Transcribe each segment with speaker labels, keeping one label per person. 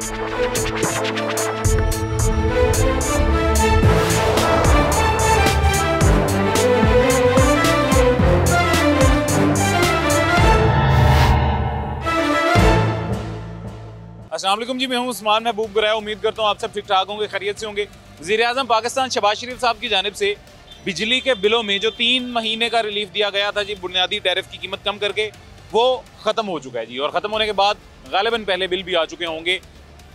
Speaker 1: अस्सलाम वालेकुम जी, मैं हूं उस्मान महबूब गुराया। उम्मीद करता हूं आप सब ठीक ठाक होंगे, खैरियत से होंगे। वज़ीर-ए-आज़म पाकिस्तान शहबाज शरीफ साहब की जानिब से बिजली के बिलों में जो 3 महीने का रिलीफ दिया गया था जी, बुनियादी टैरिफ की कीमत कम करके, वो ख़त्म हो चुका है जी। और ख़त्म होने के बाद गालिबन पहले बिल भी आ चुके होंगे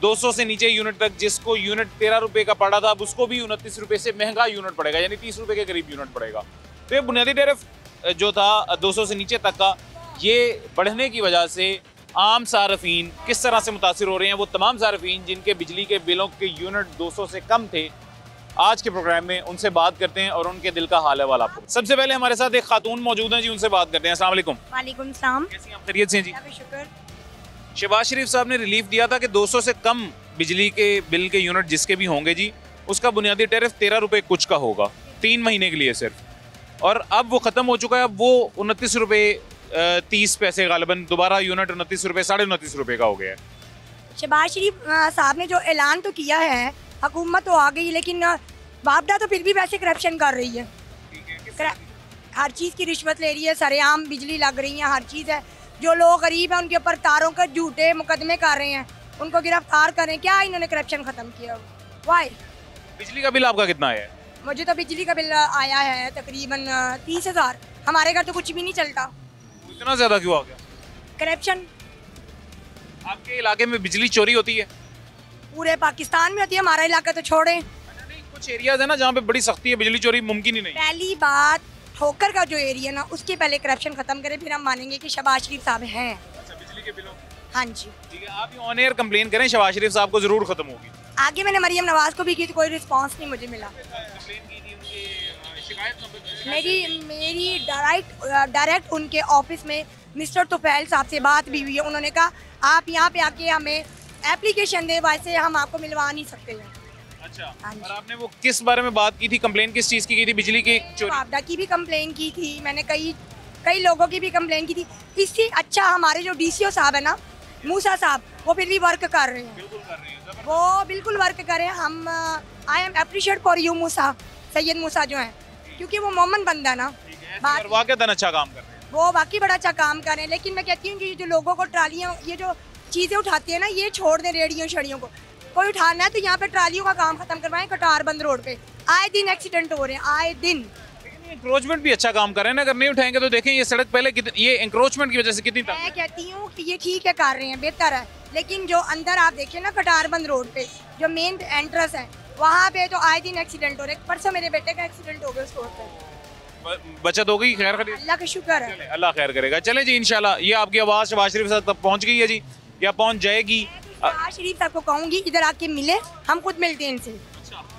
Speaker 1: 200 से नीचे यूनिट तक। जिसको यूनिट 13 रुपये का पड़ा था, अब उसको भी 29 रुपये से महंगा यूनिट पड़ेगा, यानी 30 रुपये के करीब यूनिट पड़ेगा। तो ये बुनियादी टैरिफ जो था 200 से नीचे तक का, ये बढ़ने की वजह से आम सार्फिन किस तरह से मुतासिर हो रहे हैं, वो तमाम सार्फिन जिनके बिजली के बिलों के यूनिट 200 से कम थे, आज के प्रोग्राम में उनसे बात करते हैं और उनके दिल का हाल है वाला। सबसे पहले हमारे साथ एक खातून मौजूद हैं जी, उनसे बात करते हैं। अस्सलाम वालेकुम।
Speaker 2: वालेकुम सलाम।
Speaker 1: कैसी हैं आप? खैरियत से हैं जी?
Speaker 2: शुक्र।
Speaker 1: शहबाज शरीफ साहब ने रिलीफ दिया था कि 200 से कम बिजली के बिल के यूनिट जिसके भी होंगे जी, उसका बुनियादी टैरिफ 13 रुपये कुछ का होगा 3 महीने के लिए सिर्फ। और अब वो ख़त्म हो चुका है। अब वो 29 रुपये 30 पैसे गालिबन दोबारा यूनिट 29 रुपये 29.5 रुपये का हो गया है।
Speaker 2: शहबाज शरीफ साहब ने जो ऐलान तो किया है, हुकूमत तो आ गई, लेकिन वापडा तो फिर भी वैसे करप्शन कर रही है। हर चीज़ की रिश्वत ले रही है, सरेआम बिजली लग रही है, हर चीज़ है। जो लोग गरीब हैं उनके ऊपर तारों के झूठे मुकदमे कर रहे हैं, उनको गिरफ्तार करें। क्या इन्होंने करप्शन ख़त्म किया? वाई।
Speaker 1: बिजली का बिल आपका कितना आया है?
Speaker 2: मुझे तो बिजली का बिल आया है तकरीबन 30,000। हमारे घर तो कुछ भी नहीं चलता।
Speaker 1: इतना ज़्यादा क्यों आ गया?
Speaker 2: करप्शन।
Speaker 1: आपके इलाके में बिजली चोरी होती है?
Speaker 2: पूरे पाकिस्तान में होती है, हमारा इलाका तो छोड़ें।
Speaker 1: नहीं, कुछ एरियाज है ना जहाँ पे बड़ी सख्ती है, बिजली चोरी मुमकिन ही नहीं।
Speaker 2: पहली बात, ठोकर का जो एरिया ना, उसके पहले करप्शन खत्म करें, फिर हम मानेंगे कि शहबाज शरीफ साहब हैं।
Speaker 1: अच्छा, बिजली के बिलों?
Speaker 2: हाँ जी,
Speaker 1: ठीक है। आप ऑन एयर कंप्लेन करें, शहबाज शरीफ साहब को जरूर खत्म होगी।
Speaker 2: आगे मैंने मरियम नवाज को भी की, तो कोई रिस्पांस नहीं मुझे मिला। मेरी डायरेक्ट उनके ऑफिस में मिस्टर तुफैल साहब से बात भी हुई है। उन्होंने कहा आप यहाँ पे आके हमें एप्लीकेशन दे, वैसे हम आपको मिलवा नहीं सकते हैं।
Speaker 1: अच्छा, और आपने वो किस बारे में बात की थी? कंप्लेन किस चीज़ की थी? बिजली की चोरी?
Speaker 2: वापडा की भी कंप्लेन की थी मैंने, कई लोगों की भी कंप्लेन की थी। इससे अच्छा हमारे जो DCO साहब है ना, मूसा साहब, वो फिर भी वर्क कर रहे हैं।
Speaker 1: बिल्कुल कर रहे हैं,
Speaker 2: वो बिल्कुल वर्क करें। हम I am appreciate for you Musa, Syed Musa जो हैं, क्योंकि वो मोमन बंदा ना,
Speaker 1: वाकई अच्छा काम कर रहे हैं।
Speaker 2: वो बाकी बड़ा अच्छा काम कर रहे हैं। लेकिन मैं कहती हूँ कि जो लोगों को ट्रालियाँ, ये जो चीज़ें उठाती है ना, ये छोड़ दें। रेडियो शड़ियों को कोई उठाना है तो यहाँ पे ट्रालियों का काम खत्म करवाएं। कटार बंद रोड पे आए दिन एक्सीडेंट हो रहे हैं, आए दिन।
Speaker 1: इंक्रोचमेंट भी अच्छा काम कर रहे हैं ना, अगर नहीं उठाएंगे तो देखें ये सड़क पहले ये इंक्रोचमेंट की वजह से कितनी
Speaker 2: मैं कहती हूँ कि ये ठीक है, कर रहे हैं, बेहतर है। लेकिन जो अंदर आप देखिए ना, कटार बंद रोड पे जो मेन एंट्रेंस है, वहाँ पे तो आए दिन एक्सीडेंट हो रहे। परसों मेरे बेटे का एक्सीडेंट हो गया उस रोड पे।
Speaker 1: बचत हो गई, खैर खैर,
Speaker 2: अल्लाह का शुक्र है।
Speaker 1: अल्लाह खैर करेगा। चले जी, इंशाल्लाह ये आपकी आवाज़ शहबाज शरीफ साहब तक पहुँच गई है जी, या पहुँच जाएगी।
Speaker 2: शहबाज शरीफ साहब को कहूँगी इधर आके मिले, हम खुद मिलते हैं इनसे।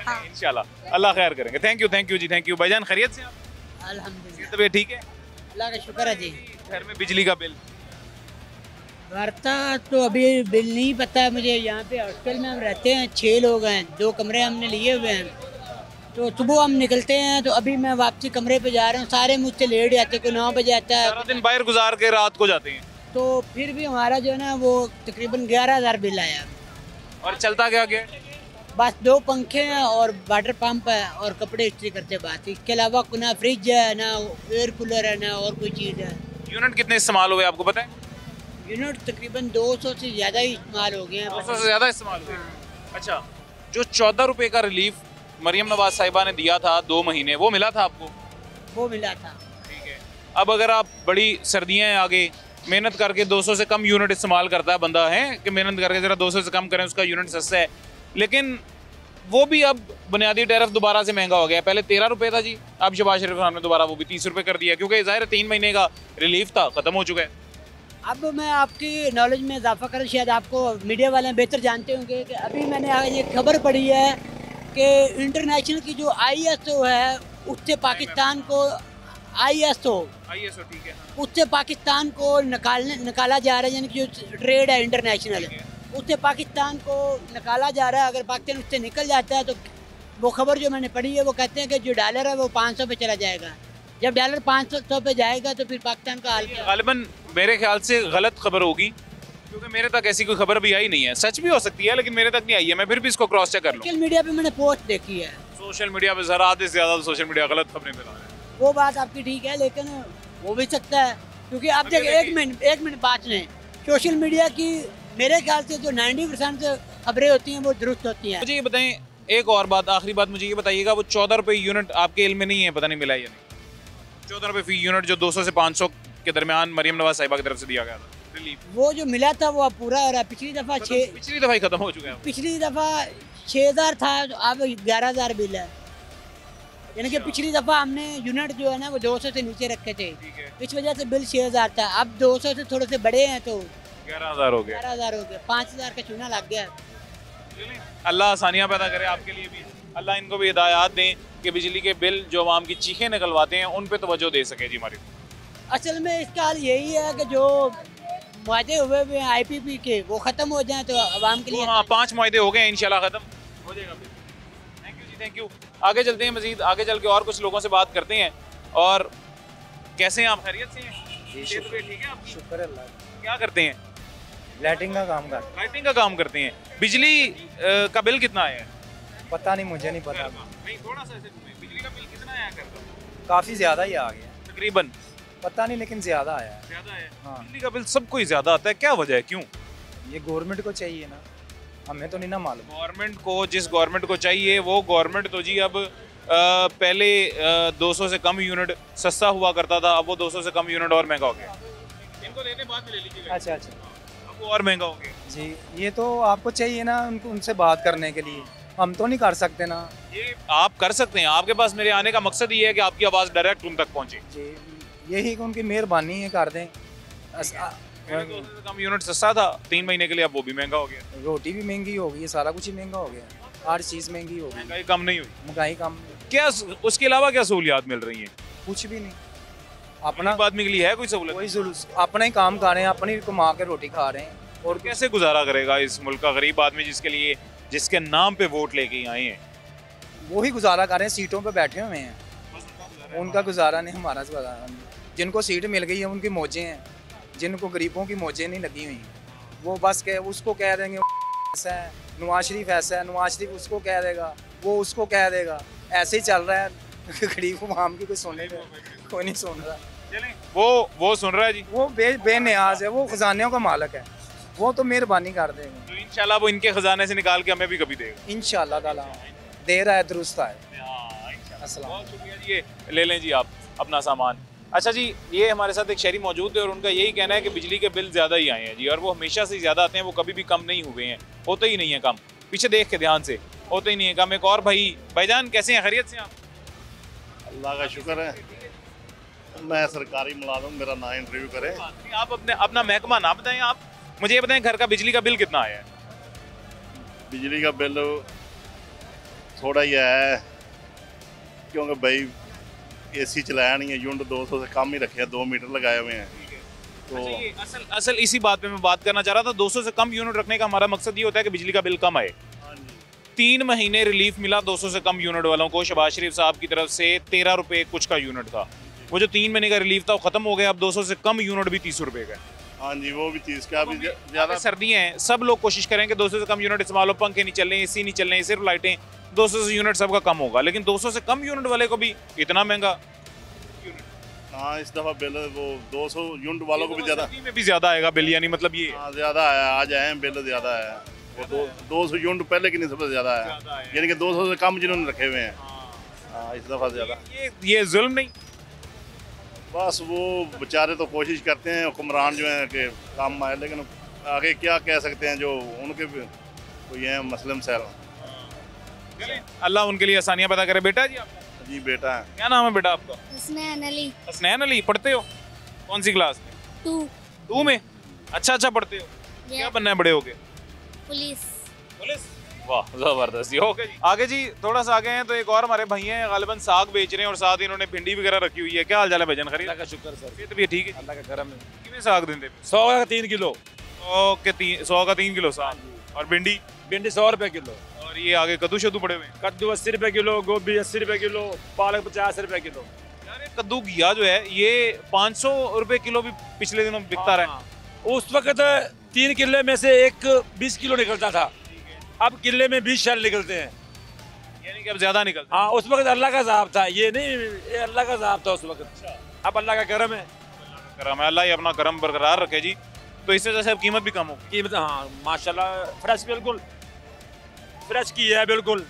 Speaker 1: हाँ। इंशाल्लाह अल्लाह खैर करेंगे। थैंक यू जी, थैंक यू। भाईजान खैरियत से?
Speaker 3: अल्हम्दुलिल्लाह,
Speaker 1: तबीयत ठीक है?
Speaker 3: अल्लाह का शुक्र है जी।
Speaker 1: घर में बिजली का बिल
Speaker 3: भरता तो अभी बिल नहीं पता है मुझे। यहाँ पे हॉस्टल में हम रहते हैं, 6 लोग हैं, 2 कमरे हमने लिए हुए हैं। तो सुबह हम निकलते हैं तो अभी मैं वापसी कमरे पे जा रहा हूँ, सारे मुझसे लेट जाते, कोई 9 बजे आता है।
Speaker 1: सारा दिन बाहर गुजार के रात को जाते हैं,
Speaker 3: तो फिर भी हमारा जो है ना वो तकरीबन 11,000 बिल आया।
Speaker 1: और चलता क्या क्या?
Speaker 3: बस 2 पंखे हैं और वाटर पंप है और कपड़े इस्त्री करते बात। इसके अलावा ना फ्रिज है, ना एयर कूलर है, ना और कोई चीज़ है।
Speaker 1: यूनिट कितने इस्तेमाल हुए आपको पता है?
Speaker 3: यूनिट तकरीबन 200 से ज़्यादा ही इस्तेमाल हो गए हैं।
Speaker 1: 200 से ज़्यादा इस्तेमाल हुए। अच्छा, जो 14 रुपये का रिलीफ मरियम नवाज साहिबा ने दिया था 2 महीने, वो मिला था आपको?
Speaker 3: वो मिला था।
Speaker 1: ठीक है। अब अगर आप बड़ी सर्दियाँ हैं आगे, मेहनत करके 200 से कम यूनिट इस्तेमाल करता है बंदा, है कि मेहनत करके ज़रा 200 से कम करें, उसका यूनिट सस्ता है, लेकिन वो भी अब बुनियादी टैरिफ दोबारा से महंगा हो गया। पहले 13 रुपये था जी, अब शहबाज शरीफ साहब ने दोबारा वो भी 30 रुपये कर दिया, क्योंकि ज़ाहिर 3 महीने का रिलीफ था, ख़त्म हो चुका है।
Speaker 3: अब मैं आपकी नॉलेज में इजाफा करूँ, शायद आपको मीडिया वाले बेहतर जानते होंगे कि अभी मैंने ये खबर पढ़ी है कि इंटरनेशनल की जो ISO है, उससे पाकिस्तान को ISO
Speaker 1: ठीक है,
Speaker 3: उससे पाकिस्तान को निकाला जा रहा है, यानी कि जो ट्रेड है इंटरनेशनल, उससे पाकिस्तान को निकाला जा रहा है। अगर पाकिस्तान उससे निकल जाता है तो वो खबर जो मैंने पढ़ी है वो कहते हैं कि जो डॉलर है वो 500 पे चला जाएगा। जब डॉलर 500 पे जाएगा तो फिर पाकिस्तान का हाल क्या?
Speaker 1: गालिबन मेरे ख्याल से गलत खबर होगी, क्योंकि मेरे तक ऐसी कोई खबर भी आई नहीं है, सच भी हो सकती है लेकिन मेरे तक नहीं आई है, मैं फिर भी इसको क्रॉस चेक कर लूँ।
Speaker 3: सोशल मीडिया पे मैंने पोस्ट देखी है।
Speaker 1: सोशल मीडिया पे जरा आधे से ज़्यादा सोशल मीडिया गलत खबरें फैला रहे हैं।
Speaker 3: वो बात आपकी ठीक है, लेकिन वो भी सकता है, क्योंकि आप
Speaker 1: अभी
Speaker 3: देखिए एक मिनट बात लें, सोशल मीडिया की मेरे ख्याल से जो 90% खबरें होती हैं वो दुरुस्त होती हैं।
Speaker 1: मुझे ये बताएं, एक और बात, आखिरी बात मुझे ये बताइएगा, वो 14 रुपये यूनिट आपके इल्म में नहीं है, पता नहीं मिला या नहीं? 14 रुपये फी यूनिट जो 200 से 500 के दरमियान मरियम नवाज साहिबा की तरफ से दिया गया था रिलीफ,
Speaker 3: वो जो मिला था वो अब पूरा हो रहा है। पिछली दफा
Speaker 1: ही खत्म हो चुका है।
Speaker 3: पिछली दफा 6000 था, तो अब 11000 बिल है। यानी कि पिछली दफा हमने यूनिट जो है ना वो 200 से नीचे रखे थे, इस वजह से बिल 6000 था। अब 200 से थोड़े से बड़े हैं तो
Speaker 1: 11000 हो गया।
Speaker 3: 11000 हो गया, 5000 का चूना लग गया।
Speaker 1: अल्लाह आसानियाँ पैदा करे आपके लिए भी, अल्लाह इनको भी हिदायत दें कि बिजली के बिल जो आवाम की चीखें निकलवाते हैं उन पे तवज्जो दे सके जी हमारी।
Speaker 3: असल में इसका हाल यही है कि जो मुआहदे हुए हुए हैं IPP के वो ख़त्म हो जाएं तो आवाम के लिए।
Speaker 1: हाँ, 5 मुआहदे हो गए हैं, इंशाल्लाह ख़त्म हो जाएगा। थैंक यू जी, थैंक यू। आगे चलते हैं, मजीद आगे चल के और कुछ लोगों से बात करते हैं। और कैसे हैं आप, खैरियत से हैं? ठीक है आपकी?
Speaker 4: शुक्र अल्लाह।
Speaker 1: क्या करते हैं?
Speaker 4: लाइटिंग का काम कर।
Speaker 1: लाइटिंग का काम करते हैं। बिजली का बिल कितना आया है?
Speaker 4: पता नहीं, मुझे नहीं पता।
Speaker 1: नहीं, थोड़ा सा ऐसे घूमें। बिजली का बिल कितना आया कर दो?
Speaker 4: काफ़ी ज़्यादा ही आ गया
Speaker 1: तकरीबन।
Speaker 4: पता नहीं, लेकिन ज़्यादा आया है।
Speaker 1: ज़्यादा है।
Speaker 4: हाँ।
Speaker 1: बिजली का बिल सबको ही ज़्यादा आता है, क्या वजह है, क्यों?
Speaker 4: ये गवर्नमेंट को चाहिए ना, हमें तो नहीं ना मालूम।
Speaker 1: गवर्नमेंट को, जिस गवर्नमेंट को चाहिए वो गवर्नमेंट तो जी अब पहले 200 से कम यूनिट सस्ता हुआ करता था, अब वो 200 से कम यूनिट और महंगा हो गया। इनको लेने बाद में ले लीजिएगा।
Speaker 4: अच्छा अच्छा
Speaker 1: अब वो और महंगा हो गया
Speaker 4: जी, ये तो आपको चाहिए ना उनको, उनसे बात करने के लिए। हम तो नहीं कर सकते ना।
Speaker 1: ये आप कर सकते हैं, आपके पास मेरे आने का मकसद ये है कि आपकी आवाज़ डायरेक्ट उन तक पहुंचे
Speaker 4: जी, यही कि उनकी मेहरबानी है, कर दें।
Speaker 1: 200 से कम यूनिट सस्ता था 3 महीने के लिए, अब वो भी महंगा हो गया।
Speaker 4: रोटी भी महंगी हो गई है, सारा कुछ ही महंगा हो गया, हर चीज़ महंगी हो गई,
Speaker 1: महंगाई कम नहीं हुई।
Speaker 4: महंगाई कम,
Speaker 1: क्या उसके अलावा क्या सहूलियात मिल रही हैं?
Speaker 4: कुछ भी नहीं।
Speaker 1: अपना
Speaker 4: अपना
Speaker 1: आदमी के लिए है कोई सहूलत?
Speaker 4: कोई अपना ही काम कर रहे हैं, अपनी कमा के रोटी खा रहे हैं।
Speaker 1: और कैसे गुजारा करेगा इस मुल्क का गरीब आदमी जिसके नाम पे वोट लेके आए हैं?
Speaker 4: वो ही गुजारा कर रहे हैं, सीटों पे बैठे हुए हैं, उनका गुजारा नहीं, हमारा गुजारा नहीं। जिनको सीट मिल गई है उनकी मौजें हैं, जिनको गरीबों की मौजें नहीं लगी हुई, वो बस उसको कह देंगे ऐसा है, नवाज शरीफ ऐसा है, नवाज शरीफ उसको कह देगा, वो उसको कह देगा, ऐसे ही चल रहा है। गरीब आवाम की कोई सुने, कोई नहीं सुन रहा।
Speaker 1: वो सुन रहा है जी,
Speaker 4: वो बेनियाज है, वो खजानियों का मालिक है, वो तो मेहरबानी कर देगा।
Speaker 1: तो इंशाल्लाह वो इनके खजाने से निकाल के हमें भी कभी देगा
Speaker 4: इंशाल्लाह ताला दे रहा है, दुरुस्त है। अस्सलाम।
Speaker 1: बहुत शुक्रिया जी, ये ले लें जी आप अपना सामान। अच्छा जी, ये हमारे साथ एक शहरी मौजूद है और उनका यही कहना है कि बिजली के बिल ज़्यादा ही आए हैं जी, और वो हमेशा से ज़्यादा आते हैं, वो कभी भी कम नहीं हुए हैं, होते ही नहीं है कम। पीछे देख के ध्यान से, होते ही नहीं है कम। एक और भाईजान कैसे हैं, खैरियत से आप?
Speaker 5: अल्लाह का शुक्र है, मैं सरकारी मुलाजिम, मेरा ना इंटरव्यू करें।
Speaker 1: आप अपना महकमा ना बताएं, आप मुझे ये बताएं घर का बिजली का बिल कितना आया है?
Speaker 5: बिजली का बिल थोड़ा ही है, क्योंकि भाई AC चलाया नहीं है, यूनिट 200 से कम ही रखे हैं, 2 मीटर लगाए हुए हैं। तो
Speaker 1: अच्छा, ये असल इसी बात पे मैं बात करना चाह रहा था। 200 से कम यूनिट रखने का हमारा मकसद ये होता है कि बिजली का बिल कम आए। 3 महीने रिलीफ मिला 200 से कम यूनिट वालों को शहबाज शरीफ साहब की तरफ से। 13 रुपये कुछ का यूनिट था, वो जो 3 महीने का रिलीफ था वो खत्म हो गया। अब 200 से कम यूनिट भी 30 रुपये का।
Speaker 5: हाँ जी, वो भी 30 का, अभी ज़्यादा
Speaker 1: सर्दियाँ हैं, सब लोग कोशिश करें कि 200 से कम यूनिट इस्तेमाल हो, पंखे नहीं चल रहे, AC नहीं चल रहे, सिर्फ लाइटें, 200 से यूनिट सबका कम होगा। लेकिन 200 से कम यूनिट वाले को भी इतना महंगा।
Speaker 5: हाँ, इस दफ़ा बिल वो 200 यूनिट वालों को भी ज़्यादा,
Speaker 1: सर्दी में भी ज़्यादा आएगा बिल, यानी मतलब ये
Speaker 5: हाँ ज़्यादा आया, आज आए हैं बिल ज़्यादा आया। वो 200 यूनिट पहले की निस्बत ज़्यादा आया, यानी कि 200 से कम जिन्होंने रखे हुए हैं। हाँ, इस दफ़ा ज़्यादा।
Speaker 1: ये जुल्म नहीं?
Speaker 5: बस वो बेचारे तो कोशिश करते हैं हुक्मरान जो हैं कि काम आए, लेकिन आगे क्या कह सकते हैं, जो उनके भी कोई हैं मसले मसैल।
Speaker 1: अल्लाह उनके लिए आसानियाँ पैदा करे। बेटा जी आपका?
Speaker 5: जी बेटा है।
Speaker 1: क्या नाम है बेटा आपका?
Speaker 6: हसनैन अली।
Speaker 1: हसनैन अली। पढ़ते हो कौन सी क्लास में?
Speaker 6: 2
Speaker 1: में। अच्छा पढ़ते हो, क्या बनना है बड़े होके?
Speaker 6: पुलिस।
Speaker 1: वाह जबरदस्त जी। ओके जी, आगे जी थोड़ा सा आगे हैं तो एक और हमारे भाई हैं, गालिबन साग बेच रहे हैं और साथ ही इन्होंने भिंडी वगैरह रखी हुई है। क्या हाल चाल है भाईजान, खरीद?
Speaker 7: अल्लाह का शुक्र सर,
Speaker 1: ये तो भी ठीक है,
Speaker 7: अल्लाह का करम है।
Speaker 1: कितने साग देते?
Speaker 7: 100 का 3 किलो।
Speaker 1: 100 का 3 किलो साग। और भिंडी?
Speaker 7: भिंडी 100 रुपए किलो।
Speaker 1: और ये आगे कद्दू शद्दू पड़े हुए हैं?
Speaker 7: कद्दू 80 रुपए किलो, गोभी 80 रुपए किलो, पालक 50 रुपए किलो।
Speaker 1: यार ये कद्दू घिया जो है ये 500 रुपए किलो भी पिछले दिनों बिकता रहा है।
Speaker 7: उस वक्त 3 किले में से एक 20 किलो निकलता था, अब किले में 20 शैल निकलते हैं।
Speaker 1: यानी कि अब ज्यादा निकलता
Speaker 7: हाँ, उस वक्त अल्लाह का साहब था, ये नहीं, ये अल्लाह का साहब था उस वक्त। अब अल्लाह का करम है।
Speaker 1: है। करम है, अल्लाह ही अपना करम बरकरार रखे जी। तो इससे जैसे अब कीमत भी कम हो।
Speaker 7: कीमत हाँ माशाल्लाह फ्रेश, बिल्कुल फ्रेश की है बिल्कुल।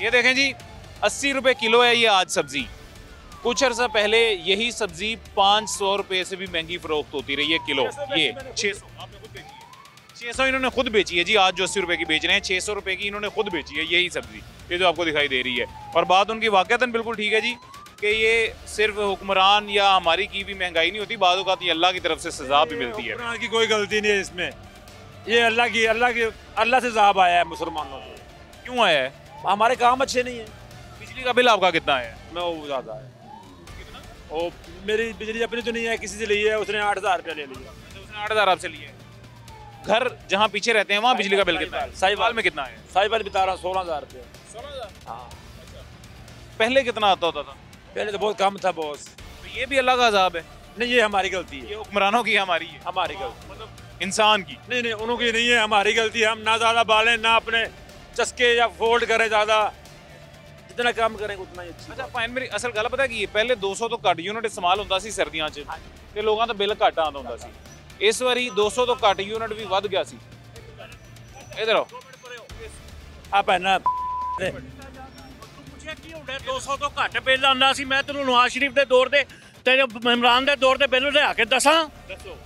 Speaker 1: ये देखें जी, 80 रुपए किलो है ये आज सब्जी। कुछ अर्सा पहले यही सब्जी 500 रुपए से भी महंगी फरोख्त होती रही है किलो। ये 600 आपने खुद बेची है, 600 इन्होंने खुद बेची है जी। आज जो 80 रुपए की बेच रहे हैं, 600 रुपए की इन्होंने खुद बेची है यही सब्जी, ये जो आपको दिखाई दे रही है। और बात उनकी वाकईतन बिल्कुल ठीक है जी कि ये सिर्फ हुक्मरान या हमारी की भी महंगाई नहीं होती, बाद औक़ात ये अल्लाह की तरफ से सजा भी मिलती है।
Speaker 7: हुक्मरान की कोई गलती नहीं है इसमें, ये अल्लाह से साहब आया है मुसलमानों से।
Speaker 1: क्यों आया है?
Speaker 7: हमारे काम अच्छे नहीं है।
Speaker 1: बिजली का बिल आपका कितना है?
Speaker 7: मैं वो ज़्यादा है, वो मेरी बिजली अपनी तो नहीं है, किसी से ली है, उसने 8,000 रुपया ले लिया।
Speaker 1: उसने 8,000 आपसे लिए। घर जहाँ पीछे रहते हैं वहाँ बिजली का बिल कितना है? साहिवाल में कितना है?
Speaker 7: साहिवाल बता रहा हूँ 16,000 रुपया।
Speaker 1: 16,000?
Speaker 7: हाँ,
Speaker 1: पहले कितना आता होता था?
Speaker 7: पहले तो बहुत कम था बॉस।
Speaker 1: तो ये भी अल्लाह का अजाब है।
Speaker 7: नहीं, ये हमारी गलती
Speaker 1: ये
Speaker 7: है,
Speaker 1: हुक्मरानों की, हमारी है,
Speaker 7: हमारी गलती।
Speaker 1: मतलब इंसान की।
Speaker 7: नहीं नहीं, उनकी नहीं है, हमारी गलती है। हम ना ज़्यादा बालें, ना अपने चस्के या फोल्ड करें ज़्यादा, जितना काम करें उतना ही अच्छा।
Speaker 1: अच्छा फाइन, मेरी असल गल पता की पहले 200 तो घट यूनिट इस्तेमाल ਹੁੰਦਾ ਸੀ ਸਰਦੀਆਂ 'ਚ ਤੇ ਲੋਕਾਂ ਦਾ ਬਿੱਲ ਘੱਟ ਆਉਂਦਾ ਹੁੰਦਾ ਸੀ। ਇਸ ਵਾਰੀ 200 ਤੋਂ ਘੱਟ ਯੂਨਿਟ ਵੀ ਵੱਧ ਗਿਆ ਸੀ। ਇਧਰ ਆਓ।
Speaker 7: आप है ना,
Speaker 8: ਪੁੱਛਿਆ ਕੀ ਹੁੰਦਾ 200 ਤੋਂ ਘੱਟ ਬਿੱਲ ਆਉਂਦਾ ਸੀ। ਮੈਂ ਤੈਨੂੰ ਨਵਾਜ਼ ਸ਼ਰੀਫ ਦੇ ਦੌਰ ਤੇ ਇਮਰਾਨ ਦੇ ਦੌਰ ਤੇ ਬਿੱਲ ਲਿਆ ਕੇ ਦੱਸਾਂ।
Speaker 1: ਦੱਸੋ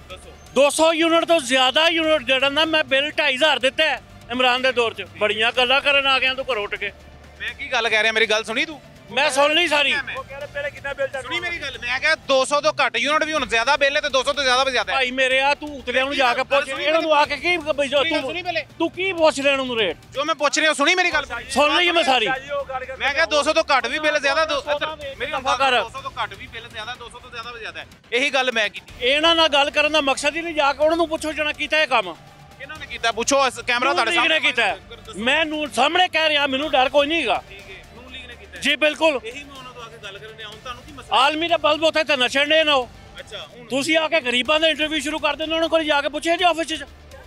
Speaker 8: 200 ਯੂਨਿਟ ਤੋਂ ਜ਼ਿਆਦਾ ਯੂਨਿਟ ਜਿਹੜਾ ਨਾ ਮੈਂ ਬਿੱਲ 2,500 ਦਿੱਤਾ ਹੈ ਇਮਰਾਨ ਦੇ ਦੌਰ 'ਚ। ਬੜੀਆਂ ਗੱਲਾਂ ਕਰਨ ਆ ਗਿਆ ਤੂੰ ਘਰੋਂ ਉੱਠ ਕੇ।
Speaker 1: ਮੈਂ ਕੀ ਗੱਲ ਕਹਿ ਰਿਹਾ, ਮੇਰੀ ਗੱਲ ਸੁਣੀ ਤੂੰ?
Speaker 8: ਮੈਂ ਸੁਣ ਲਈ ਸਾਰੀ।
Speaker 7: वो कह रहे पहले कितना बिल
Speaker 1: ਸੁਣੀ ਮੇਰੀ ਗੱਲ? ਮੈਂ ਕਿਹਾ 200 ਤੋਂ ਘੱਟ ਯੂਨਿਟ ਵੀ ਹੁਣ ਜ਼ਿਆਦਾ ਬਿੱਲ ਹੈ ਤੇ 200 ਤੋਂ ਜ਼ਿਆਦਾ ਵੀ ਜ਼ਿਆਦਾ ਹੈ।
Speaker 8: ਭਾਈ ਮੇਰੇ ਆ, ਤੂੰ ਉਤਲਿਆਂ ਨੂੰ ਜਾ ਕੇ ਪੁੱਛ ਇਹਨਾਂ ਨੂੰ ਆ ਕੇ ਕੀ
Speaker 1: ਸੁਣੀ ਪਹਿਲੇ।
Speaker 8: ਤੂੰ ਕੀ ਪੁੱਛ ਰਿਹਾ ਨੂੰ ਰੇਟ?
Speaker 1: ਜੋ ਮੈਂ ਪੁੱਛ ਰਿਹਾ ਸੁਣੀ ਮੇਰੀ ਗੱਲ?
Speaker 8: ਸੁਣ ਲਈ ਮੈਂ ਸਾਰੀ।
Speaker 1: ਮੈਂ ਕਿਹਾ 200 ਤੋਂ ਘੱਟ ਵੀ ਬਿੱਲ ਜ਼ਿਆਦਾ, ਮੇਰੀ
Speaker 8: ਦਫ਼ਾ ਕਰ।
Speaker 1: 200 ਤੋਂ ਘੱਟ ਵੀ ਬਿੱਲ ਜ਼ਿਆਦਾ, 200 ਤੋਂ ਜ਼ਿਆਦਾ ਵੀ ਜ਼ਿਆਦਾ ਹੈ। ਇਹੀ ਗੱਲ ਮੈਂ ਕੀਤੀ।
Speaker 8: ਇਹਨਾਂ ਨਾਲ ਗੱਲ ਕਰਨ ਦਾ ਮਕਸਦ ਹੀ ਨਹੀਂ ਜਾ ਕੇ ਉਹਨਾਂ ਨੂੰ ਪੁੱਛੋ ਜਣਾ ਕੀਤਾ ਇਹ ਕੰਮ
Speaker 1: ਕਿਹਨਾਂ ਨੇ ਕੀਤਾ? ਪੁੱਛੋ, ਕੈਮਰਾ ਤੁਹਾਡੇ
Speaker 8: ਨੂਨ ਲੀਗ ਨੇ ਕੀਤਾ ਹੈ। ਮੈਂ ਨੂੰ ਸਾਹਮਣੇ ਕਹਿ ਰਿਹਾ, ਮੈਨੂੰ ਡਰ ਕੋਈ ਨਹੀਂ ਹੈਗਾ।
Speaker 1: ਨੂਨ ਲੀਗ ਨੇ ਕੀਤਾ
Speaker 8: ਜੀ ਬਿਲਕੁਲ।
Speaker 1: ਇਹੀ ਮੈਂ ਉਹਨਾਂ ਤੋਂ ਆ ਕੇ ਗੱਲ ਕਰਨ ਆਉਂ। ਤੁਹਾਨੂੰ ਕੀ ਮਸਲਾ?
Speaker 8: ਆਲਮੀ ਦਾ ਬਲਬ ਉੱਥੇ ਤਾਂ ਨਸ਼ਣ ਨਾ ਹੋ।
Speaker 1: ਅੱਛਾ ਹੁਣ
Speaker 8: ਤੁਸੀਂ ਆ ਕੇ ਗਰੀਬਾਂ ਦਾ ਇੰਟਰਵਿਊ ਸ਼ੁਰੂ ਕਰ ਦਿੰਦੇ, ਉਹਨਾਂ ਕੋਲ ਜਾ ਕੇ ਪੁੱਛਿਆ ਜੀ ਆਫਿਸ 'ਚ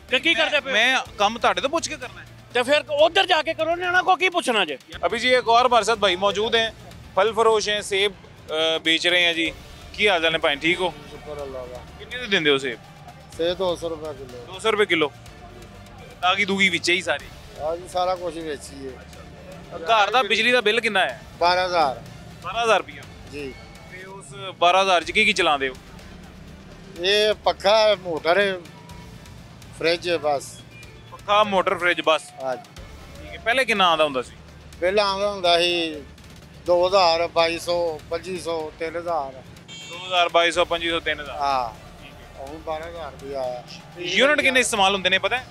Speaker 8: ਕਿ ਕੀ ਕਰਦੇ ਪਏ
Speaker 1: मैं काम ਤੁਹਾਡੇ ਤੋਂ ਪੁੱਛ ਕੇ ਕਰਨਾ है।
Speaker 8: ਤੇ ਫਿਰ ਉਧਰ ਜਾ ਕੇ ਕਰੋ, ਉਹਨਾਂ ਕੋ ਕੀ ਪੁੱਛਣਾ ਜੇ।
Speaker 1: अभी जी एक और हमारे साथ भाई मौजूद हैं, फल फरोश हैं, सेब बेच रहे हैं जी। की हाल चाल है भाई? ठीक हो? कितने दे देंगे हो सेब?
Speaker 9: सेब 200 रुपये किलो।
Speaker 1: 200 रुपए किलो। तागी दूगी विच ही सारी।
Speaker 9: हाँ जी, सारा कुछ ही बेची है।
Speaker 1: घर ਦਾ ਬਿਜਲੀ ਦਾ ਬਿੱਲ ਕਿੰਨਾ ਹੈ?
Speaker 9: 12,000
Speaker 1: 12,000 ਰੁਪਇਆ।
Speaker 9: जी।
Speaker 1: ਤੇ ਉਸ 12,000 ਚ ਕੀ ਚਲਾਉਂਦੇ ਹੋ?
Speaker 9: ये पक्का है, मोटर है, फ्रिज है बस।
Speaker 1: ਪੱਖਾ, ਮੋਟਰ, ਫ੍ਰਿਜ ਬਸ।
Speaker 9: हाँ जी।
Speaker 1: ਠੀਕ ਹੈ। ਪਹਿਲੇ ਕਿੰਨਾ ਆਉਂਦਾ ਹੁੰਦਾ ਸੀ?
Speaker 9: बिल आਉਂਦਾ ਹੁੰਦਾ ਸੀ 2,000 2,200 2,500 3,000।
Speaker 1: 2,000 2,200 2,500 3,000।
Speaker 9: हाँ ਹੁਣ 12,000 ਵੀ ਆਇਆ।
Speaker 1: ਯੂਨਿਟ ਕਿੰਨੇ ਇਸਤੇਮਾਲ ਹੁੰਦੇ ਨੇ ਪਤਾ ਹੈ?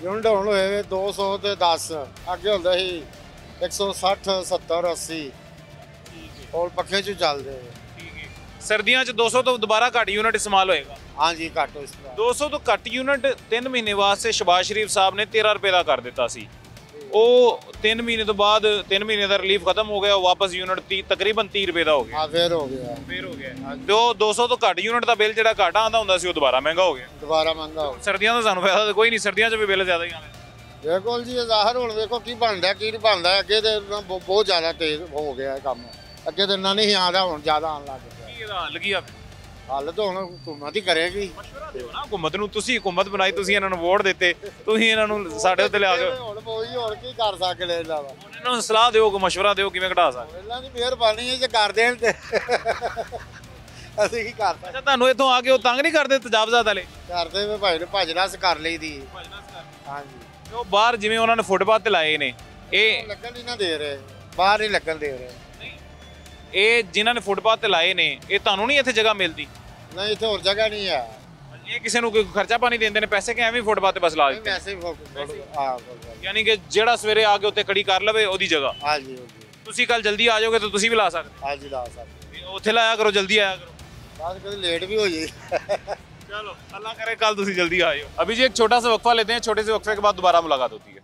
Speaker 9: ਯੂਨਿਟ ਹੁਣ ਹੋਏ 200 ਤੇ 10। ਅੱਗੇ ਹੁੰਦਾ ਸੀ 160 70 80। और पखे ਚ ਚੱਲਦੇ।
Speaker 1: ਠੀਕ ਹੈ। ਸਰਦੀਆਂ ਚ 200 ਤੋਂ ਦੁਬਾਰਾ ਘੱਟ ਯੂਨਿਟ ਇਸਤੇਮਾਲ ਹੋਏਗਾ।
Speaker 9: हाँ जी, ਘੱਟ ਇਸ ਤਰ੍ਹਾਂ।
Speaker 1: 200 ਤੋਂ ਘੱਟ ਯੂਨਿਟ 3 ਮਹੀਨੇ ਵਾਸਤੇ ਸ਼ਬਾਜ਼ ਸ਼ਰੀਫ ਸਾਹਿਬ ਨੇ 13 ਰੁਪਏ ਦਾ ਕਰ ਦਿੱਤਾ ਸੀ। ਉਹ 3 ਮਹੀਨੇ ਤੋਂ ਬਾਅਦ 3 ਮਹੀਨੇ ਦਾ ਰਿਲੀਫ ਖਤਮ ਹੋ ਗਿਆ, ਵਾਪਸ ਯੂਨਿਟ ਤਕਰੀਬਨ 30 ਰੁਪਏ ਦਾ ਹੋ ਗਿਆ।
Speaker 9: हाँ फिर हो गया,
Speaker 1: ਫੇਰ ਹੋ ਗਿਆ। ਤੇ ਉਹ 200 ਤੋਂ ਘੱਟ ਯੂਨਿਟ ਦਾ ਬਿੱਲ ਜਿਹੜਾ ਘੱਟ ਆਉਂਦਾ ਹੁੰਦਾ ਸੀ ਉਹ ਦੁਬਾਰਾ ਮਹਿੰਗਾ ਹੋ ਗਿਆ।
Speaker 9: दोबारा महंगा हो गया।
Speaker 1: ਸਰਦੀਆਂ ਦਾ ਸਾਨੂੰ ਫਾਇਦਾ ਤਾਂ ਕੋਈ ਨਹੀਂ, ਸਰਦੀਆਂ 'ਚ ਵੀ ਬਿੱਲ ਜ਼ਿਆਦਾ ਹੀ ਆਉਂਦੇ।
Speaker 9: ਬਿਲਕੁਲ ਜੀ, ਜ਼ਾਹਰ ਹੁਣ ਵੇਖੋ ਕੀ ਬਣਦਾ ਕੀ ਨਹੀਂ ਬਣਦਾ। ਅੱਗੇ ਤੇ ਬਹੁਤ ਜ਼ਿਆਦਾ ਤੇਜ਼ ਹੋ ਗਿਆ ਇਹ ਕੰਮ। ਅੱਗੇ ਤੇ ਇੰਨਾ ਨਹੀਂ ਆਉਂਦਾ, ਹੁਣ ਜ਼ਿਆਦਾ ਆਉਣ ਲੱਗ ਗਿਆ।
Speaker 1: ਕੀ ਇਹਦਾ ਹੱਲ ਕੀ ਆ?
Speaker 9: ਹੱਲ ਤਾਂ ਹੁਣ ਹੁਕੂਮਤ ਹੀ ਕਰੇਗੀ।
Speaker 1: ਨਾ ਹੁਕੂਮਤ ਨੂੰ, ਤੁਸੀਂ ਹੁਕੂਮਤ ਬਣਾਈ, ਤੁਸੀਂ ਇਹਨਾਂ ਨੂੰ ਵੋਟ ਦਿੱਤੇ, ਤੁਸੀਂ ਇਹਨਾਂ ਨੂੰ ਸਾਡੇ ਉੱਤੇ ਲਿਆ ਕੇ
Speaker 9: ਹੁਣ ਕੋਈ ਹੋਰ ਕੀ ਕਰ ਸਕਦੇ ਇਹਨਾਂ ਦਾ।
Speaker 1: ਇਹਨਾਂ ਨੂੰ ਸਲਾਹ ਦਿਓ, ਕੋਈ ਮਸ਼ਵਰਾ ਦਿਓ ਕਿਵੇਂ ਘਟਾ ਸਕਦੇ।
Speaker 9: ਇਹਨਾਂ ਦੀ ਮਿਹਰਬਾਨੀ ਹੈ ਜੇ ਕਰ ਦੇਣ ਤੇ ਅਸੀਂ ਕੀ ਕਰ ਸਕਦੇ।
Speaker 1: ਅੱਛਾ ਤੁਹਾਨੂੰ ਇੱਥੋਂ ਆ ਕੇ ਉਹ ਤੰਗ ਨਹੀਂ ਕਰਦੇ ਤਜਾਵਜ਼ਾਤ ਵਾਲੇ?
Speaker 9: ਕਰਦੇ ਵੇ ਭਾਈ ਨੂੰ ਭਜਨਸ ਕਰ ਲਈਦੀ। ਹਾਂਜੀ,
Speaker 1: ਤੇ ਉਹ ਬਾਹਰ ਜਿਵੇਂ ਉਹਨਾਂ ਨੇ ਫੁੱਟਪਾਥ ਤੇ ਲਾਏ ਨੇ, ਇਹ
Speaker 9: ਲੱਗਣ ਨਹੀਂ ਨਾ ਦੇ ਰਹੇ, ਬਾਹਰ ਹੀ ਲੱਗਣ ਦੇ ਰਹੇ।
Speaker 1: ਇਹ ਜਿਨ੍ਹਾਂ ਨੇ ਫੁੱਟਪਾਥ ਤੇ ਲਾਏ ਨੇ, ਇਹ ਤੁਹਾਨੂੰ ਨਹੀਂ ਇੱਥੇ ਜਗ੍ਹਾ ਮਿਲਦੀ?
Speaker 9: ਨਹੀਂ, ਇੱਥੇ ਹੋਰ ਜਗ੍ਹਾ ਨਹੀਂ ਹੈ।
Speaker 1: ਇਹ ਕਿਸੇ ਨੂੰ ਕੋਈ ਖਰਚਾ ਪਾਣੀ ਦਿੰਦੇ ਨੇ ਪੈਸੇ ਕਿ ਐਵੇਂ ਫੁੱਟਪਾਥ ਤੇ ਬਸ ਲਾ ਦਿੱਤੇ?
Speaker 9: ਵੈਸੇ
Speaker 1: ਯਾਨੀ ਕਿ ਜਿਹੜਾ ਸਵੇਰੇ ਆ ਕੇ ਉੱਤੇ ਖੜੀ ਕਰ ਲਵੇ ਉਹਦੀ ਜਗ੍ਹਾ।
Speaker 9: ਹਾਂਜੀ
Speaker 1: ਤੁਸੀਂ ਕੱਲ ਜਲਦੀ ਆ ਜਾਓਗੇ ਤਾਂ ਤੁਸੀਂ ਵੀ ਲਾ ਸਕਦੇ।
Speaker 9: ਹਾਂਜੀ, ਲਾ ਸਕਦੇ।
Speaker 1: ਉੱਥੇ ਲਾਇਆ ਕਰੋ, ਜਲਦੀ ਆਇਆ ਕਰੋ।
Speaker 9: ਬਾਅਦ ਕਦੇ ਲੇਟ ਵੀ ਹੋ ਜਾਏ।
Speaker 1: चलो अल्लाह करे कल तुसी जल्दी आए हो। अभी जी एक छोटा सा वक्फा लेते हैं, छोटे से वक्फे के बाद दोबारा मुलाकात होती है।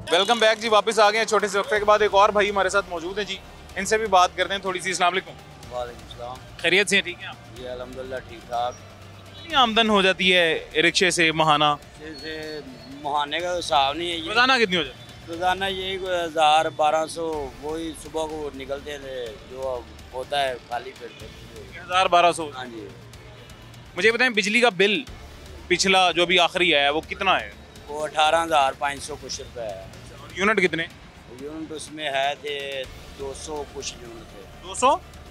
Speaker 1: वेलकम बैक जी, वापस आ गए हैं छोटे से वक्फे के बाद। एक और भाई हमारे साथ मौजूद हैं जी, इनसे भी बात करते हैं थोड़ी सी। अस्सलाम वालेकुम।
Speaker 10: वालेकुम सलाम।
Speaker 1: खैरियत से हैं? ठीक है आप?
Speaker 10: जी अल्हम्दुलिल्लाह ठीक ठाक।
Speaker 1: कितनी आमदन हो जाती है रिक्शे से महाना?
Speaker 10: जैसे मुहाने का हिसाब नहीं है ये।
Speaker 1: रोजाना कितनी हो जाती
Speaker 10: रोजाना यही 1000-1200 वही सुबह को निकलते थे जो होता है खाली पेट पे।
Speaker 1: है? 1000-1200।
Speaker 10: हाँ जी।
Speaker 1: मुझे बताएं बिजली का बिल पिछला जो भी आखिरी आया है वो कितना है?
Speaker 10: वो 18,500 कुछ रुपए है।
Speaker 1: और यूनिट कितने?
Speaker 10: यूनिट उसमें है थे 200 कुछ यूनिट थे।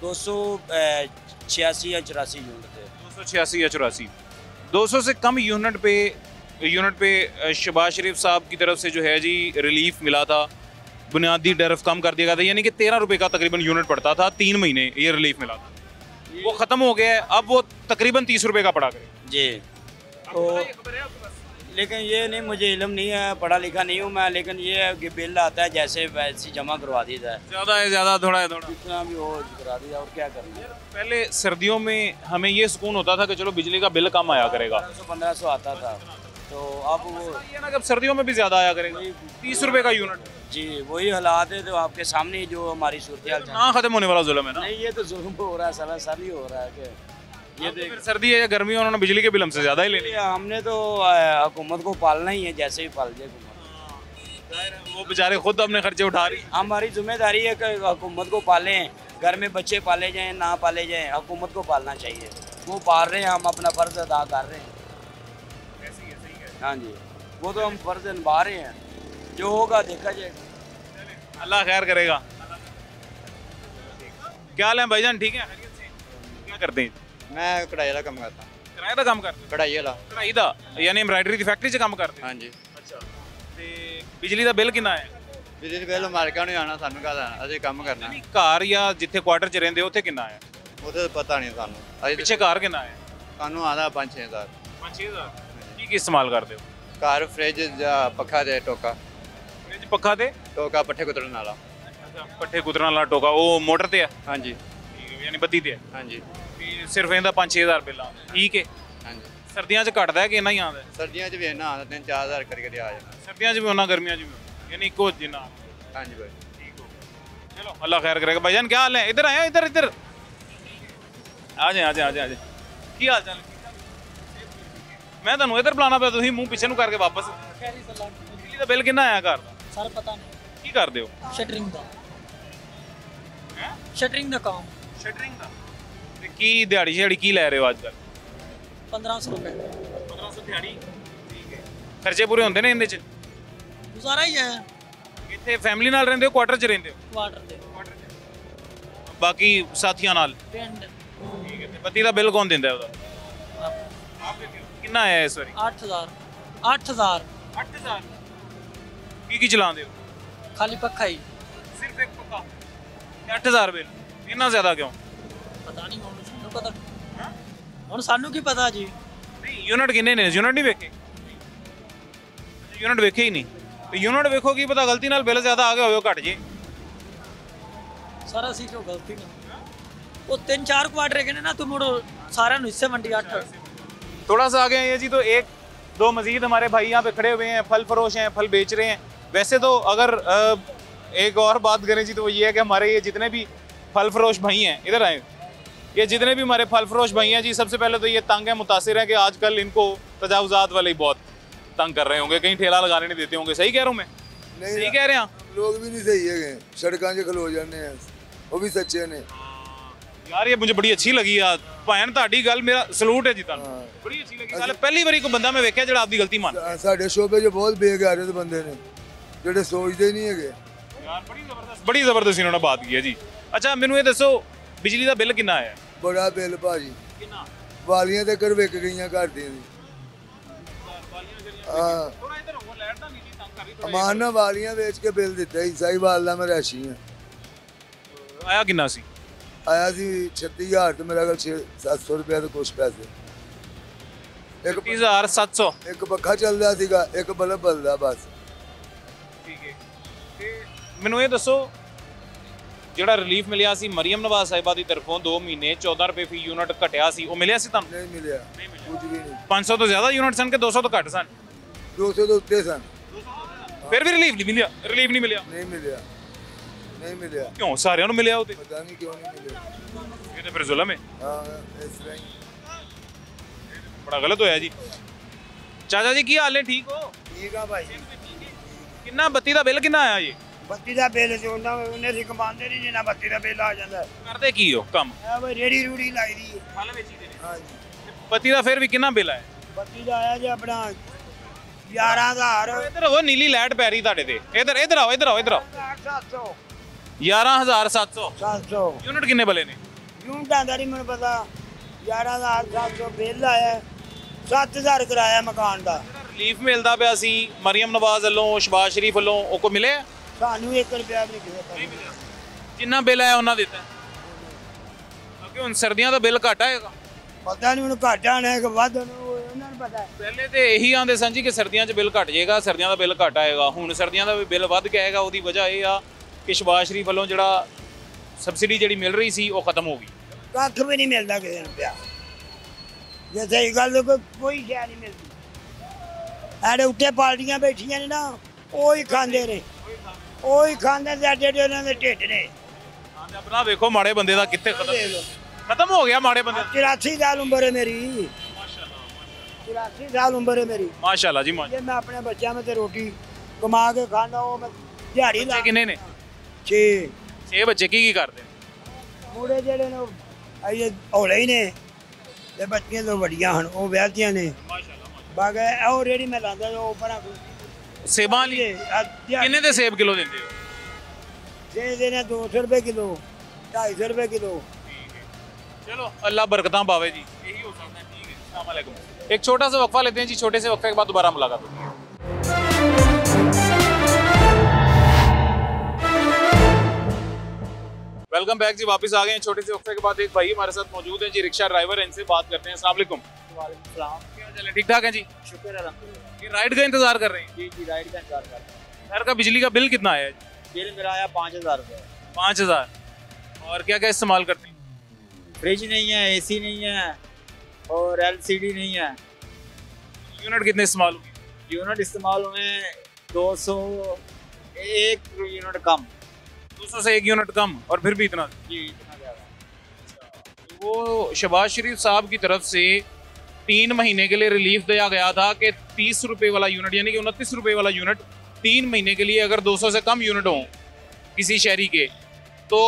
Speaker 10: 286 या 84 यूनिट थे।
Speaker 1: 286 या 84। 200 से कम यूनिट पे शहबाज शरीफ साहब की तरफ से जो है जी रिलीफ मिला था, बुनियादी टैरिफ कम कर दिया गया था, यानी कि 13 रुपये का तकरीबन यूनिट पड़ता था, 3 महीने ये रिलीफ मिला था। वो ख़त्म हो गया है, अब वो तकरीबन 30 रुपये का पड़ा करे
Speaker 10: जी। तो लेकिन ये नहीं, मुझे इल्म नहीं है, पढ़ा लिखा नहीं हूँ मैं, लेकिन ये है कि बिल आता है जैसे वैसे जमा करवा दी जाए।
Speaker 1: ज़्यादा है ज़्यादा, थोड़ा है थोड़ा,
Speaker 10: जितना भी हो करा दिया, और क्या करना है।
Speaker 1: पहले सर्दियों में हमें ये सुकून होता था कि चलो बिजली का बिल कम आया करेगा,
Speaker 10: 1500 आता था, तो अब वो
Speaker 1: ये ना कि अब सर्दियों में भी ज़्यादा आया करेगा। 30 रुपये का यूनिट
Speaker 10: जी, वही हालात है तो आपके सामने ही जो हमारी सूरत हाल
Speaker 1: ना ख़त्म होने वाला जुल्म है ना।
Speaker 10: नहीं, ये तो जुल्म हो रहा है, सरासर ही हो रहा है कि ये
Speaker 1: तो फिर सर्दी है या गर्मी है, उन्होंने बिजली के बिल हमसे ज़्यादा ही ले लिया।
Speaker 10: हमने तो हुकूमत को पालना ही है, जैसे भी पाल जाए हुकूमत।
Speaker 1: वो बेचारे खुद अपने खर्चे उठा रही।
Speaker 10: हमारी जिम्मेदारी है कि हुकूमत को पालें, घर में बच्चे पाले जाएं ना पाले जाएं, हुकूमत को पालना चाहिए। वो पाल रहे हैं, हम अपना फ़र्ज़ अदा कर रहे हैं। हाँ जी, वो तो हम फ़र्ज़ निभा रहे हैं, जो होगा देखा जाएगा।
Speaker 1: अल्लाह खैर करेगा। क्या हाल है भाईजान, ठीक है? क्या करते हैं?
Speaker 11: मैं कढ़ाई का काम करता हूँ।
Speaker 1: किराए का काम करते?
Speaker 11: कढ़ाई वाला।
Speaker 1: कढ़ाई दा यानी एम्ब्राइडरी की फैक्ट्री 'ਚ काम करते?
Speaker 11: हाँ जी।
Speaker 1: अच्छा, ਤੇ ਬਿਜਲੀ ਦਾ ਬਿੱਲ ਕਿੰਨਾ ਹੈ?
Speaker 11: ਬਿਜਲੀ ਬਿੱਲ ਮਾਲਕਾਂ ਨੂੰ ਆਣਾ, ਸਾਨੂੰ ਕਾਹਦਾ, ਅਸੀਂ ਕੰਮ ਕਰਨਾ।
Speaker 1: ਨਹੀਂ, ਘਰ ਜਾਂ ਜਿੱਥੇ ਕੁਆਟਰ 'ਚ ਰਹਿੰਦੇ ਉੱਥੇ ਕਿੰਨਾ ਹੈ?
Speaker 11: ਉਹਦੇ ਪਤਾ ਨਹੀਂ ਸਾਨੂੰ।
Speaker 1: ਪਿੱਛੇ ਘਰ ਕਿੰਨਾ ਹੈ?
Speaker 11: ਸਾਨੂੰ ਆਦਾ 5-6 ਹਜ਼ਾਰ।
Speaker 1: 5-6 ਹਜ਼ਾਰ। ਕੀ ਇਸਤੇਮਾਲ ਕਰਦੇ ਹੋ?
Speaker 11: ਘਰ ਫ੍ਰਿਜ ਜਾਂ ਪੱਖਾ ਤੇ ਟੋਕਾ।
Speaker 1: ਫ੍ਰਿਜ, ਪੱਖਾ ਤੇ
Speaker 11: ਟੋਕਾ, ਪੱਠੇ ਕੁਤਰਨ ਵਾਲਾ।
Speaker 1: ਅੱਛਾ, ਪੱਠੇ ਕੁਤਰਨ ਵਾਲਾ ਟੋਕਾ, ਉਹ ਮੋਟਰ ਤੇ ਹੈ?
Speaker 11: ਹਾਂਜੀ।
Speaker 1: ਠੀਕ ਹੈ, ਯਾਨੀ ਬੱਤੀ ਤੇ ਹੈ?
Speaker 11: ਹਾਂਜੀ।
Speaker 1: ਤੇ ਸਿਰਫ ਇਹਦਾ 5-6 ਹਜ਼ਾਰ ਬਿੱਲ ਆਉਂਦਾ? ਠੀਕ ਹੈ।
Speaker 11: ਹਾਂਜੀ।
Speaker 1: ਸਰਦੀਆਂ 'ਚ ਘਟਦਾ ਹੈ ਕਿ ਇੰਨਾ ਹੀ ਆਉਂਦਾ?
Speaker 11: ਸਰਦੀਆਂ 'ਚ ਵੀ ਇੰਨਾ ਆਉਂਦਾ, 3-4 ਹਜ਼ਾਰ ਕਰੀ ਕਰੀ ਆ ਜਾਂਦਾ।
Speaker 1: ਸਰਦੀਆਂ 'ਚ ਵੀ ਉਹਨਾਂ, ਗਰਮੀਆਂ 'ਚ ਵੀ, यानी इको जिना।
Speaker 11: हाँ जी भाई,
Speaker 1: ठीक हो, चलो अल्लाह खैर करेगा। भाईजान क्या हाल है? इधर आए, इधर इधर आ जाए आ जाए आ जाए आ जाए। की हाल चाल? मैं तुहानू इधर बुलाना पिया, तुसीं मूंह पिछे नूं करके वापस। बिजली दा बिल किन्ना आया घर दा?
Speaker 12: सर पता नहीं।
Speaker 1: की करदे हो?
Speaker 12: शटरिंग दा। शटरिंग दा काम।
Speaker 1: शटरिंग दा ते की दिहाड़ी शड़ी की लै रहे हो आजकल?
Speaker 12: 1500 रुपए।
Speaker 1: 1500 दिहाड़ी? ठीक है। खर्चे पूरे होंदे ने इहदे च?
Speaker 12: गुजारा ही है।
Speaker 1: ਇੱਥੇ ਫੈਮਿਲੀ ਨਾਲ ਰਹਿੰਦੇ ਹੋ, ਕੁਆਟਰ 'ਚ ਰਹਿੰਦੇ ਹੋ?
Speaker 12: क्वार्टर दे।
Speaker 1: ਬਾਕੀ ਸਾਥੀਆਂ ਨਾਲ?
Speaker 12: पिंड।
Speaker 1: ਠੀਕ ਹੈ। ਤੇ ਬੱਤੀ ਦਾ ਬਿੱਲ ਕੌਣ ਦਿੰਦਾ ਉਹਦਾ? ਆਪ ਦਿੰਦੇ ਹੋ? ਕਿੰਨਾ ਆਇਆ ਇਸ ਵਾਰੀ?
Speaker 12: 8000। 8000।
Speaker 1: 8000? ਕੀ ਚਲਾਉਂਦੇ ਹੋ?
Speaker 12: खाली पक्का ही।
Speaker 1: सिर्फ एक पक्का? 8000 बिल? इतना ज्यादा क्यों?
Speaker 12: पता नहीं, सानू पता। हुण सानू की पता जी।
Speaker 1: नहीं, यूनिट किन्ने ने? यूनिट नहीं वेखे? यूनिट वेखे ही नहीं? तो यूनिट वेखो की पता गलती नाल बिल ज्यादा आ गया होवे, घट जे।
Speaker 12: सारा सी क्यों गलती ना, वो 3-4 क्वार्टर के ना, तुम मुड़ो सारे हिस्से मंडी 8।
Speaker 1: थोड़ा सा आगे हैं जी, तो एक दो मजीद हमारे भाई यहाँ पे खड़े हुए हैं, फल फरोश हैं, फल बेच रहे हैं। वैसे तो अगर एक और बात करें जी, तो वो ये है कि हमारे ये जितने भी फल फरोश भाई हैं, इधर आए, ये जितने भी हमारे फल फरोश भाई हैं जी, सबसे पहले तो ये तंग है, मुतासिर है कि आजकल इनको तजावुजात वाले ही बहुत तंग कर रहे होंगे, कहीं ठेला लगाने नहीं देते होंगे। सही कह रहा हूँ मैं?
Speaker 13: नहीं,
Speaker 1: सही कह रहे हैं?
Speaker 13: लोग भी नहीं सही है, सड़कों 'ਚ खलो जाने हैं, वो भी सच्चे ने।
Speaker 1: यार ये मुझे बड़ी अच्छी लगी यार, भैन ताड़ी गल, मेरा सलूट है जी तुहानू, बड़ी अच्छी लगी। साले पहली बारी कोई बंदा मैं वेख्या जेड़ा आपदी गलती मान।
Speaker 13: साडे शोबे 'ਚ बहुत बेगैरत बंदे ने जेड़े सोचते नहीं है
Speaker 1: यार। बड़ी जबरदस्त इन्होंने बात की है जी। अच्छा मैनू ये दसो, बिजली का बिल कितना आया?
Speaker 13: बड़ा बिल भाजी, वालियां ते कर विक गईयां घर दी। अमान वालियां बेच के बिल दिता ही, सही वाल दा मैं रैशी हां।
Speaker 1: आया किन्ना सी?
Speaker 13: आया सी 36000 ते मेरा 700 रुपया ते कुछ पैसे।
Speaker 1: 30700?
Speaker 13: एक पक्खा चलदा सीगा, एक बल्ब बलदा बस।
Speaker 1: ठीक है। ते मैनू ये दसो, ਜਿਹੜਾ ਰਿਲੀਫ ਮਿਲਿਆ ਸੀ ਮਰੀਮ ਨਵਾਜ਼ ਸਾਹਿਬਾ ਦੀ ਤਰਫੋਂ 2 ਮਹੀਨੇ 14 ਰੁਪਏ ਫੀ यूनिट ਘਟਿਆ ਸੀ, ਉਹ ਮਿਲਿਆ ਸੀ ਤੁਹਾਨੂੰ?
Speaker 13: नहीं मिलिया, कुछ भी नहीं।
Speaker 1: 500 ਤੋਂ ਜ਼ਿਆਦਾ यूनिट ਸਨ ਕਿ 200 ਤੋਂ ਘੱਟ ਸਨ?
Speaker 13: 200 तो उत्ते सन।
Speaker 1: फिर भी रिलीफ नहीं मिलिया? रिलीफ नहीं मिलिया?
Speaker 13: नहीं मिलिया। नहीं मिले।
Speaker 1: क्यों सारे ਨੂੰ ਮਿਲਿਆ ਉਹਦੇ?
Speaker 13: पता नहीं क्यों नहीं मिले।
Speaker 1: ਇਹ ਤਾਂ ਫਿਰ ਜ਼ੁਲਮ ਹੈ।
Speaker 13: हाँ इस तरह ही।
Speaker 1: ਬੜਾ ਗਲਤ ਹੋਇਆ ਜੀ। ਚਾਚਾ ਜੀ ਕੀ ਹਾਲ ਨੇ, ਠੀਕ ਹੋ?
Speaker 14: ठीक है भाई।
Speaker 1: ਕਿੰਨਾ ਬੱਤੀ ਦਾ ਬਿੱਲ ਕਿੰਨਾ ਆਇਆ ਜੀ?
Speaker 14: ਬੱਤੀ ਦਾ ਬਿੱਲ ਜੋ ਉਹਨੇ ਸੀ ਕਮਾਉਂਦੇ ਨਹੀਂ ਜਿੰਨਾ ਬੱਤੀ ਦਾ ਬਿੱਲ ਆ ਜਾਂਦਾ।
Speaker 1: ਕਰਦੇ ਕੀ ਹੋ ਕੰਮ?
Speaker 14: ਆ ਬਈ ਰੇੜੀ ਰੂੜੀ ਲਾਈ ਦੀ ਹੈ।
Speaker 1: ਫਲ ਵੇਚੀ ਦੇ ਨੇ।
Speaker 14: ਹਾਂ ਜੀ।
Speaker 1: ਬੱਤੀ ਦਾ ਫਿਰ ਵੀ ਕਿੰਨਾ ਬਿੱਲ ਆਇਆ?
Speaker 14: ਬੱਤੀ ਦਾ ਆਇਆ ਜੀ ਆਪਣਾ 11000।
Speaker 1: ਇੱਧਰ ਹੋ, ਨੀਲੀ ਲਾਈਟ ਪੈ ਰਹੀ ਤੁਹਾਡੇ ਤੇ। ਇੱਧਰ ਇੱਧਰ ਆਓ, ਇੱਧਰ ਆਓ, ਇੱਧਰ ਆਓ।
Speaker 14: 700
Speaker 1: 11700
Speaker 14: 700
Speaker 1: ਯੂਨਿਟ ਕਿੰਨੇ ਬਲੇ ਨੇ?
Speaker 14: ਯੂਨਿਟਾਂ ਦਾ ਨਹੀਂ ਮੈਨੂੰ ਪਤਾ। 11700 ਬਿੱਲ ਆਇਆ। 7000 ਕਿਰਾਇਆ ਮਕਾਨ ਦਾ।
Speaker 1: ਰਿਲੀਫ ਮਿਲਦਾ ਪਿਆ ਸੀ ਮਰੀਮ ਨਵਾਜ਼ ਵੱਲੋਂ, ਸ਼ਬਾਜ਼ ਸ਼ਰੀਫ ਵੱਲੋਂ, ਉਹ ਕੋ ਮਿਲੇ?
Speaker 14: ਸਾਨੂੰ 1 ਰੁਪਿਆ ਵੀ ਨਹੀਂ ਮਿਲਿਆ।
Speaker 1: ਜਿੰਨਾ ਬਿੱਲ ਆਇਆ ਉਹਨਾਂ ਦਿੱਤਾ। ਕਿਉਂਕਿ ਹੁਣ ਸਰਦੀਆਂ ਦਾ ਬਿੱਲ ਘੱਟ ਆਏਗਾ।
Speaker 14: ਪਤਾ ਨਹੀਂ ਉਹਨੂੰ ਘੱਟ ਆਣਾ ਹੈ ਕਿ ਵੱਧ ਉਹਨਾਂ ਨੂੰ ਪਤਾ।
Speaker 1: ਪਹਿਲੇ ਤੇ ਇਹੀ ਆਂਦੇ ਸਨ ਜੀ ਕਿ ਸਰਦੀਆਂ 'ਚ ਬਿੱਲ ਘੱਟ ਜਾਏਗਾ, ਸਰਦੀਆਂ ਦਾ ਬਿੱਲ ਘੱਟ ਆਏਗਾ। ਹੁਣ ਸਰਦੀਆਂ ਦਾ ਵੀ ਬਿੱਲ ਵੱਧ ਕੇ ਆਏਗਾ। ਉਹਦੀ ਵਜ੍ਹਾ ਇਹ ਆ ਕਿ ਸ਼ਬਾਜ਼ ਸ਼ਰੀਫ ਵੱਲੋਂ ਜਿਹੜਾ ਸਬਸਿਡੀ ਜਿਹੜੀ ਮਿਲ ਰਹੀ ਸੀ ਉਹ ਖਤਮ ਹੋ ਗਈ।
Speaker 14: ਕੱਖ ਵੀ ਨਹੀਂ ਮਿਲਦਾ ਕਿਸੇ ਨੂੰ ਪਿਆ। ਜੇ ਸਹੀ ਗੱਲ ਕੋਈ ਸ਼ੈ ਨਹੀਂ ਮਿਲਦੀ। ਸਾਡੇ ਉੱਤੇ ਪਾਰਟੀਆਂ ਬੈਠੀਆਂ ਨੇ ਨਾ, ਉਹ ਹੀ ਖਾਂਦੇ ਨੇ, ਉਹ ਹੀ ਖਾਂਦੇ ਜਿਹੜੇ ਉਹਨਾਂ ਦੇ ਢਿੱਡ ਨੇ।
Speaker 1: ਆਪਣਾ ਵੇਖੋ ਮਾੜੇ ਬੰਦੇ ਦਾ ਕਿੱਥੇ ਖਤਮ ਹੋ ਗਿਆ। ਮਾੜੇ ਬੰਦੇ
Speaker 14: 84 ਸਾਲ ਉਮਰ ਹੈ ਮੇਰੀ। 84 ਸਾਲ ਉਮਰ ਹੈ ਮੇਰੀ।
Speaker 1: ਮਾਸ਼ਾਅੱਲਾ ਜੀ ਮਾਸ਼ਾਅੱਲਾ।
Speaker 14: ਜੇ ਮੈਂ ਆਪਣੇ ਬੱਚਿਆਂ में ਰੋਟੀ ਕਮਾ ਕੇ ਖਾਂਦਾ, ਉਹ ਮੈਂ ਦਿਹਾੜੀ ਲਾ।
Speaker 1: ਕਿੰਨੇ ਨੇ?
Speaker 14: 6
Speaker 1: ਬੱਚੇ। ਕੀ ਕਰਦੇ ਨੇ?
Speaker 14: ਮੁੰਡੇ ਜਿਹੜੇ ਨੇ ਅਜੇ ਹੌਲੇ ਹੀ ਨੇ ਤੇ ਬੱਚੀਆਂ ਤੋਂ ਵੱਡੀਆਂ ਹਨ, ਉਹ ਵਿਆਹਤੀਆਂ ਨੇ। ਬਾਗਾ ਉਹ ਰੇੜੀ ਮੈਂ ਲਾਂਦਾ ਉਹ ਪਰਾਂ
Speaker 1: ਸੇਬਾਂ ਲਈ। ਕਿੰਨੇ ਦੇ ਸੇਬ ਕਿਲੋ ਦਿੰਦੇ ਹੋ?
Speaker 14: ਦੇ ਨੇ 200 रुपए किलो, 250 रुपए किलो।
Speaker 1: चलो अल्लाह बरकतां पावे जी, यही हो सकता है। ठीक है, अस्सलाम वालेकुम। एक छोटा सा वक्फा लेते हैं जी, छोटे से वक्फे के बाद दोबारा मुलाकात होगी। वेलकम बैक जी, वापस आ गए हैं छोटे से वक्फे के बाद। एक भाई हमारे साथ मौजूद हैं जी, रिक्शा ड्राइवर है, इनसे बात करते हैं। अस्सलाम वालेकुम।
Speaker 15: वालेकुम सलाम।
Speaker 1: क्या चले, ठीक ठाक है जी?
Speaker 15: शुक्र है अल्हम्दुलिल्लाह।
Speaker 1: ये राइड का इंतजार कर रहे हैं?
Speaker 15: जी जी, राइड का इंतजार कर रहे हैं।
Speaker 1: घर का बिजली का बिल कितना आया है?
Speaker 15: बिल मेरा आया 5000 रुपये।
Speaker 1: 5000। और क्या क्या इस्तेमाल करते हैं?
Speaker 15: फ्रिज नहीं है, एसी नहीं है और एलसीडी नहीं है।
Speaker 1: यूनिट कितने इस्तेमाल हुए?
Speaker 15: यूनिट इस्तेमाल हुए 200, एक यूनिट कम।
Speaker 1: 200 से 1 यूनिट कम, और फिर भी इतना?
Speaker 15: जी इतना ज़्यादा।
Speaker 1: वो शबाज शरीफ साहब की तरफ से 3 महीने के लिए रिलीफ दिया गया था कि 30 रुपये वाला यूनिट, यानी कि 29 रुपये वाला यूनिट 3 महीने के लिए अगर 200 से कम यूनिट हो किसी शहरी के तो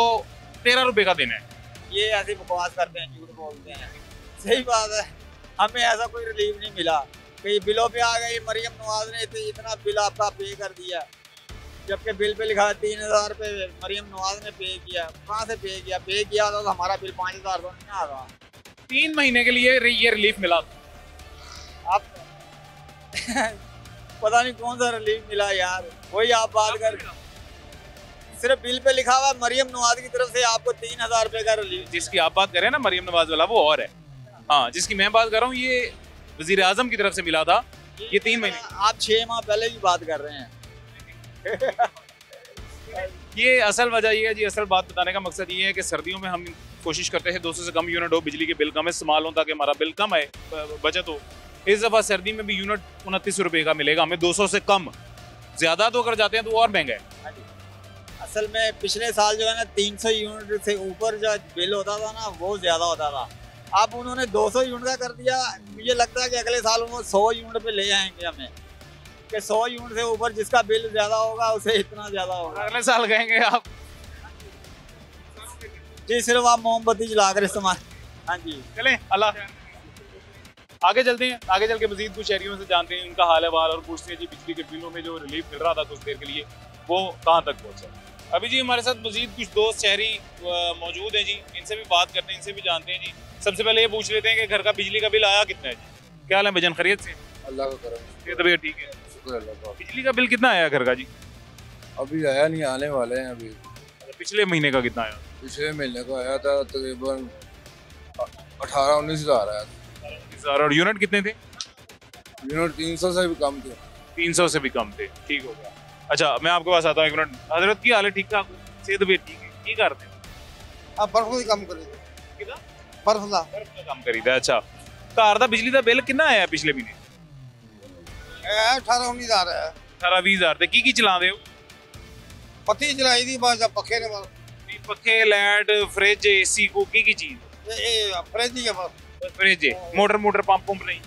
Speaker 1: 13 रुपये का देना है।
Speaker 15: ये ऐसे बकवास करते हैं, झूठ बोलते हैं। सही बात है, हमें ऐसा कोई रिलीफ नहीं मिला। कई बिलों पे आ गई, मरियम नवाज ने इतना बिल आपका पे कर दिया, जबकि बिल पे लिखा है 3000 रुपये मरियम नवाज ने पे किया। कहाँ से पे किया? पे किया था तो हमारा बिल 5000 तो नहीं आ रहा।
Speaker 1: 3 महीने के लिए ये रिलीफ मिला।
Speaker 15: आप पता नहीं कौन सा रिलीफ मिला यार, वही आप बात कर। सिर्फ बिल पे लिखा हुआ मरियम नवाज की तरफ से आपको 3000 रुपये का रिलीफ।
Speaker 1: जिसकी आप बात कर रहे हैं ना मरियम नवाज वाला, वो और है। हाँ, जिसकी मैं बात कर रहा हूँ ये वजीर आजम की तरफ से मिला था। ये 3 महीने,
Speaker 15: आप 6 माह पहले की बात कर रहे हैं।
Speaker 1: ये असल वजह ये है जी, असल बात बताने का मकसद ये है कि सर्दियों में हम कोशिश करते हैं 200 से कम यूनिट हो, बिजली के बिल कम इस्तेमाल हो ताकि हमारा बिल कम आए, बचत हो। इस दफ़ा सर्दी में भी यूनिट 29 रुपये का मिलेगा हमें, 200 से कम। ज़्यादा तो अगर जाते हैं तो और महंगा है।
Speaker 15: असल में पिछले साल जो है ना 300 यूनिट से ऊपर जो बिल होता था ना वो ज़्यादा होता था। अब उन्होंने 200 यूनिट का कर दिया। मुझे लगता है कि अगले साल वो 100 यूनिट पे ले जाएंगे हमें, कि 100 यूनिट से ऊपर जिसका बिल ज़्यादा होगा उसे इतना ज़्यादा होगा।
Speaker 1: अगले साल कहेंगे आप
Speaker 15: जी सिर्फ आप मोमबत्ती जला कर इस्तेमाल। हाँ जी,
Speaker 1: चलें, अल्लाह। आगे चलते हैं, आगे चल के मजीद कुछ शहरियों से जानते हैं उनका हाल हवाल और पूछते हैं जी बिजली के बिलों में जो रिलीफ मिल रहा था कुछ देर के लिए वो कहाँ तक पहुँचा। अभी जी हमारे साथ मजीद कुछ दोस्त शहरी मौजूद हैं जी, इनसे भी बात करते हैं, इनसे भी जानते हैं जी। सबसे पहले ये पूछ लेते हैं कि घर का बिजली का बिल आया कितना है जी? क्या हाल है भजन, खैरियत से?
Speaker 13: अल्लाह का करम,
Speaker 1: ये तबीयत ठीक है,
Speaker 13: शुक्र अल्लाह का।
Speaker 1: बिजली का बिल कितना आया घर का जी?
Speaker 13: अभी आया नहीं, आने वाले हैं अभी।
Speaker 1: पिछले महीने का कितना आया?
Speaker 13: पिछले महीने का आया था तकरीबन 18-19 हज़ार आया था।
Speaker 1: और यूनिट कितने थे?
Speaker 13: यूनिट 300 से भी कम थे।
Speaker 1: 300 से भी कम थे, ठीक हो गया। अच्छा मैं आपके पास आता हूँ, 1 मिनट। हजरत की हाल है ठीक ठाक? सेहत भी ठीक है? की करते हैं?
Speaker 14: बर्फ ही कम करी, बर्फ का
Speaker 1: कम करी था। अच्छा, घर का बिजली का बिल कितना आया पिछले महीने?
Speaker 14: 18-19 हज़ार है।
Speaker 1: 18-20 हज़ार की चला दे हो?
Speaker 9: पत्ती चलाई दी बस पखे ने बस
Speaker 1: पखे लाइट फ्रिज एसी को की चीज
Speaker 9: ये फ्रिज ही है बस
Speaker 1: फ्रिज मोटर पंप नहीं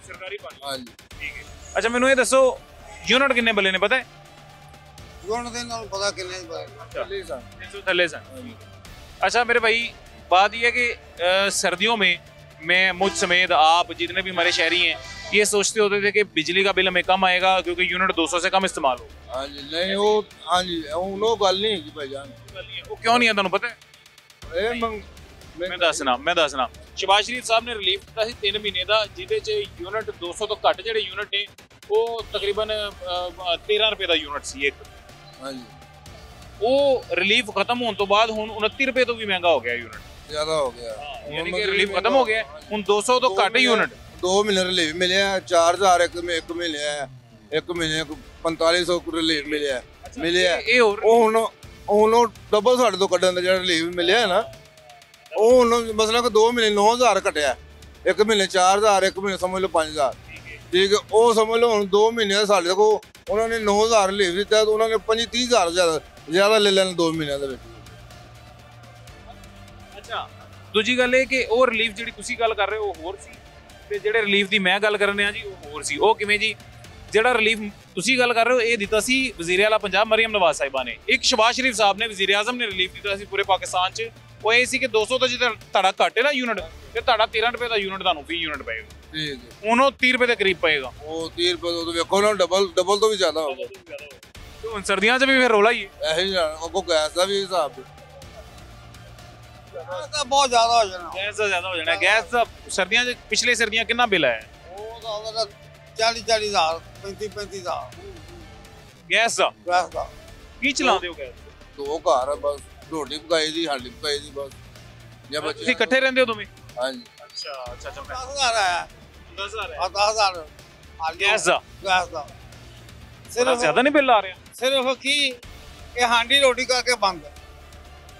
Speaker 1: सरकारी पानी
Speaker 13: हाँ जी
Speaker 1: ठीक है। अच्छा मैनू ये दसो यूनिट किन्ने बले ने पता है?
Speaker 9: यूनिट दे नाल पता किन्ने बले
Speaker 1: 300 थल्ले सन। अच्छा मेरे भाई बात ये है कि सर्दियों में मैं मुझ समेत आप जितने भी हमारे शहरी हैं ये सोचते होते थे कि बिजली का बिल हमें कम आएगा क्योंकि यूनिट 200 से कम इस्तेमाल हो।
Speaker 13: हाँ जी नहीं वो हाँ जी वो गल नहीं है भाईजान
Speaker 1: वो क्यों नहीं है तुहानू पता है? मैं दसना शहबाज शरीफ साहब ने रिलीफ दिता सी 3 महीने का जिहदे च यूनिट 200 तो घट जिहड़े यूनिट ने वो तकरीबन 13 रुपए का यूनिट सी एक।
Speaker 13: हाँ जी
Speaker 1: वो रिलीफ खत्म होने तो बाद हुण 29 रुपए तो भी महंगा हो गया यूनिट
Speaker 13: ज्यादा हो गया
Speaker 1: यानी कि रिलीफ खत्म हो गया हुण 200 तो घट यूनिट
Speaker 13: 2 महीने रिलीफ मिले 4000 एक महीने है 1 महीने 4500 रिलीफ मिले ਹੁਣ ਡਬਲ ਸਾਡੇ ਤੋਂ ਕੱਢਣ ਦਾ ਜਿਹੜਾ ਰਿਲੀਫ ਮਿਲਿਆ ਹੈ ਨਾ ਉਹ ਹੁਣ ਮਸਲਾ ਕਿ 2 ਮਹੀਨੇ 9000 ਘਟਿਆ 1 ਮਹੀਨੇ 4000 1 ਮਹੀਨੇ ਸਮਝ ਲਓ 5000 ਠੀਕ ਹੈ ਉਹ ਸਮਝ ਲਓ ਹੁਣ 2 ਮਹੀਨੇ ਸਾਡੇ ਕੋਲ ਉਹਨਾਂ ਨੇ 9000 ਰਿਲੀਫ ਦਿੱਤਾ ਤਾਂ ਉਹਨਾਂ ਨੇ 30000 ਜ਼ਿਆਦਾ ਲੈ ਲੈਣ 2 ਮਹੀਨਿਆਂ ਦੇ ਵਿੱਚ।
Speaker 1: ਅੱਛਾ ਦੂਜੀ ਗੱਲ ਇਹ ਕਿ ਉਹ ਰਿਲੀਫ ਜਿਹੜੀ ਤੁਸੀਂ ਗੱਲ ਕਰ ਰਹੇ ਹੋ ਉਹ ਹੋਰ ਸੀ ਤੇ ਜਿਹੜੇ ਰਿਲੀਫ ਦੀ ਮੈਂ ਗੱਲ ਕਰਨ ਰਿਹਾ ਜੀ ਉਹ ਹੋਰ ਸੀ। ਉਹ ਕਿਵੇਂ ਜੀ? ਜਿਹੜਾ ਰਿਲੀਫ ਤੁਸੀਂ ਗੱਲ ਕਰ ਰਹੇ ਹੋ ਇਹ ਦਿੱਤਾ ਸੀ ਵਜ਼ੀਰ ਆਲਾ ਪੰਜਾਬ ਮਰੀਮ ਨਵਾਜ਼ ਸਾਹਿਬਾ ਨੇ। ਇੱਕ ਸ਼ਹਬਾਜ਼ ਸ਼ਰੀਫ ਸਾਹਿਬ ਨੇ ਵਜ਼ੀਰ ਆਜ਼ਮ ਨੇ ਰਿਲੀਫ ਦਿੱਤਾ ਸੀ ਪੂਰੇ ਪਾਕਿਸਤਾਨ 'ਚ। ਉਹ ਇਹ ਸੀ ਕਿ 200 ਤੋਂ ਜੇ ਤੁਹਾਡਾ ਘੱਟ ਹੈ ਨਾ ਯੂਨਿਟ ਤੇ ਤੁਹਾਡਾ 13 ਰੁਪਏ ਦਾ ਯੂਨਿਟ ਤੁਹਾਨੂੰ ਫੀ ਯੂਨਿਟ ਪਏਗਾ।
Speaker 13: ਠੀਕ ਹੈ
Speaker 1: ਉਹਨੂੰ 30 ਰੁਪਏ ਦੇ ਕਰੀਬ ਪਏਗਾ।
Speaker 13: ਉਹ 30 ਰੁਪਏ ਤੋਂ ਵੇਖੋ ਨਾ ਡਬਲ ਤੋਂ ਵੀ ਜ਼ਿਆਦਾ ਹੋਗਾ।
Speaker 1: ਤੇ ਹੁਣ ਸਰਦੀਆਂ 'ਚ ਵੀ ਫਿਰ ਰੌਲਾ ਹੀ ਹੈ
Speaker 13: ਇਹੀ ਅੱਗੋਂ ਗੈਸ ਦਾ ਵੀ ਹਿਸਾਬ
Speaker 9: ਤਾਂ ਬਹੁਤ ਜ਼ਿਆਦਾ ਹੋ ਜਾਣਾ
Speaker 1: ਗੈਸ ਦਾ ਜ਼ਿਆਦਾ ਹੋ ਜਾਣਾ। ਗੈਸ ਦਾ ਸਰਦੀਆਂ 'ਚ ਪਿਛਲੇ ਸਰਦੀਆਂ ਕਿੰਨਾ ਬਿੱਲ ਆਇਆ?
Speaker 9: ਉਹ ਤਾਂ 40,000 35,000
Speaker 1: ਗੈਸ ਦਾ ਕੀ ਚਲਾਉਂਦੇ ਹੋ ਗੈਸ?
Speaker 13: 2 ਘਰ ਬਸ ਰੋਟੀ ਪਕਾਈ ਦੀ ਹਾਂਡੀ ਪਕਾਈ ਦੀ ਬਸ ਜਾਂ ਬੱਚੇ
Speaker 1: ਤੁਸੀਂ ਇਕੱਠੇ ਰਹਿੰਦੇ ਹੋ ਦੋਵੇਂ?
Speaker 13: ਹਾਂਜੀ
Speaker 1: ਅੱਛਾ
Speaker 9: 10,000 ਆਇਆ
Speaker 1: 10,000
Speaker 9: ਆ 10,000
Speaker 1: ਗੈਸ ਦਾ
Speaker 9: ਸਿਰਫ
Speaker 1: ਜ਼ਿਆਦਾ ਨਹੀਂ ਬਿੱਲ ਆ ਰਿਹਾ?
Speaker 9: ਸਿਰਫ ਕੀ ਇਹ ਹਾਂਡੀ ਰੋਟੀ ਕਰਕੇ ਬੰਦ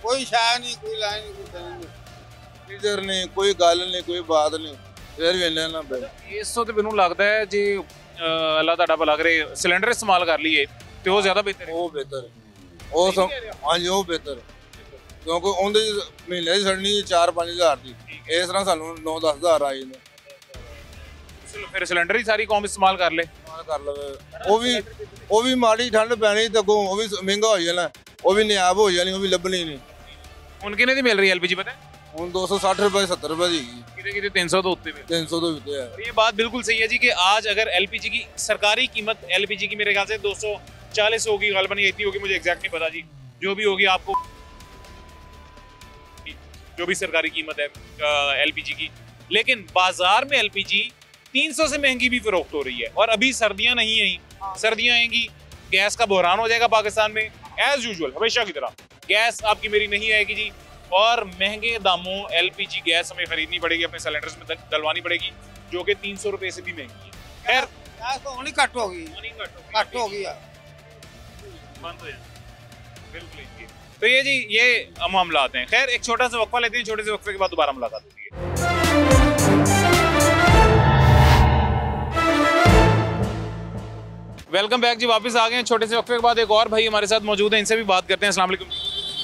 Speaker 9: ਕੋਈ ਸ਼ਾਇ ਨਹੀਂ ਕੋਈ ਲਾਈਨ ਨਹੀਂ ਕੋਈ ਨਹੀਂ
Speaker 13: ਇਧਰ ਨਹੀਂ ਕੋਈ ਗੱਲ ਨਹੀਂ ਕੋਈ ਬਾਤ ਨਹੀਂ ਫਿਰ ਵੀ ਇੰਨਾ ਨਾ ਬਿੱਲ।
Speaker 1: ਇਸ ਤੋਂ ਤੇ ਮੈਨੂੰ ਲੱਗਦਾ ਹੈ ਜੇ ਅੱਲਾ ਤੁਹਾਡਾ ਭਲਾ ਕਰੇ ਸਿਲੰਡਰ ਇਸਤੇਮਾਲ ਕਰ ਲਈਏ ਤੇ ਉਹ ਜ਼ਿਆਦਾ ਬਿਹਤਰ ਹੈ।
Speaker 13: ਉਹ ਬਿਹਤਰ ਉਹ ਹਾਂਜੀ ਉਹ ਬਿਹਤਰ ਕਿਉਂਕਿ ਉਹਦੇ ਮਹੀਨੇ ਦੀ ਸੜਨੀ 4-5 ਦੀ ਇਸ ਤਰ੍ਹਾਂ ਸਾਨੂੰ 9-10 ਹਜ਼ਾਰ ਆ ਜਾਂਦੇ।
Speaker 1: ਫਿਰ ਸਿਲੰਡਰ ਹੀ ਸਾਰੀ ਕੌਮ ਇਸਤੇਮਾਲ ਕਰ ਲੇ
Speaker 13: ਕਰ ਲਵੇ ਉਹ ਵੀ ਮਾੜੀ ਠੰਡ ਪੈਣੀ ਤੇ ਅੱਗੋਂ ਉਹ ਵੀ ਮਹਿੰਗਾ ਹੋ ਜਾਣਾ ਉਹ ਵੀ ਨਿਆਬ ਹੋ ਜਾਣੀ ਉਹ ਵੀ ਲੱਭਣੀ ਨਹੀਂ।
Speaker 1: ਹੁਣ ਕਿੰਨੇ ਦੀ ਮਿਲ ਰਹੀ ਹੈ ਐਲਪੀਜੀ ਪਤਾ?
Speaker 13: ਹੁਣ 260 रुपए 70 रुपए दी
Speaker 1: कितने 300 तो उत्ते
Speaker 13: 300 तो उत्ते है।
Speaker 1: ये बात बिल्कुल सही है जी कि आज अगर एलपीजी की सरकारी कीमत एलपीजी की मेरे ख्याल से 240 होगी गालबन ये इतनी होगी मुझे एग्जैक्ट नहीं पता जी जो भी होगी आपको जो भी सरकारी कीमत है एलपीजी की लेकिन बाजार में एलपीजी 300 से महंगी भी फरोख्त हो रही है और अभी सर्दियां नहीं आई सर्दियां आएंगी गैस का बहरान हो जाएगा पाकिस्तान में एज यूजुअल हमेशा की तरह गैस आपकी मेरी नहीं आएगी जी और महंगे दामों एलपीजी गैस हमें खरीदनी पड़ेगी अपने सिलेंडर्स में डलवानी पड़ेगी जो कि 300 रुपए से भी महंगी है। खैर
Speaker 9: गैस तो होनी घट होगी घट होगी
Speaker 1: बंद हो जाए बिल्कुल। तो ये जी ये मामलात हैं। खैर एक छोटा सा वक्फा लेते हैं छोटे से वक्फे के बाद दोबारा मुलाकात होती है। वेलकम बैक जी वापस आ गए हैं छोटे से वक्फे के बाद। एक और भाई हमारे साथ मौजूद हैं इनसे भी बात करते हैं। अस्सलाम वालेकुम।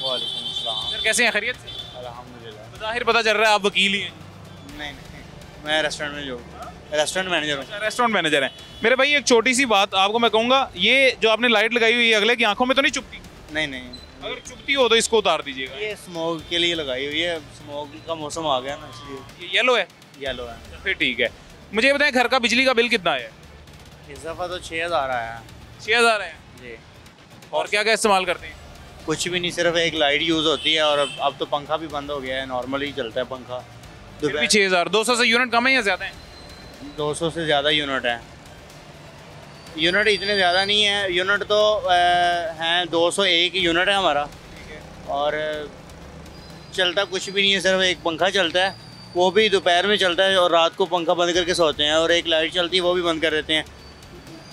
Speaker 16: वालेकुम सलाम।
Speaker 1: सर कैसे हैं खैरियत से?
Speaker 16: अल्हम्दुलिल्लाह।
Speaker 1: ज़ाहिर पता चल रहा है आप वकील ही हैं।
Speaker 16: नहीं मैं रेस्टोरेंट में रेस्टोरेंट मैनेजर हूँ।
Speaker 1: रेस्टोरेंट मैनेजर हैं मेरे भाई। एक छोटी सी बात आपको मैं कहूँगा ये जो आपने लाइट लगाई हुई है अगले की आंखों में तो नहीं चुभती?
Speaker 16: नहीं
Speaker 1: अगर चुभती हो तो इसको उतार दीजिएगा।
Speaker 16: ये स्मोक के लिए लगाई हुई है स्मोक का मौसम आ गया ना इसलिए।
Speaker 1: ये येलो है?
Speaker 16: येलो है।
Speaker 1: फिर ठीक है। मुझे ये बताएं घर का बिजली का बिल कितना है?
Speaker 16: इस दफ़ा तो 6,000 आया है।
Speaker 1: 6,000 है
Speaker 16: जी।
Speaker 1: और क्या क्या इस्तेमाल करते हैं?
Speaker 16: कुछ भी नहीं सिर्फ एक लाइट यूज़ होती है और अब तो पंखा भी बंद हो गया है नॉर्मली चलता है पंखा।
Speaker 1: फिर भी 6,000 200 से यूनिट कम है या ज़्यादा है?
Speaker 16: 200 से ज़्यादा यूनिट है। यूनिट इतने ज़्यादा नहीं है यूनिट तो हैं 201 यूनिट है हमारा और चलता कुछ भी नहीं है सिर्फ एक पंखा चलता है वो भी दोपहर में चलता है और रात को पंखा बंद करके सोते हैं और एक लाइट चलती है वो भी बंद कर देते हैं।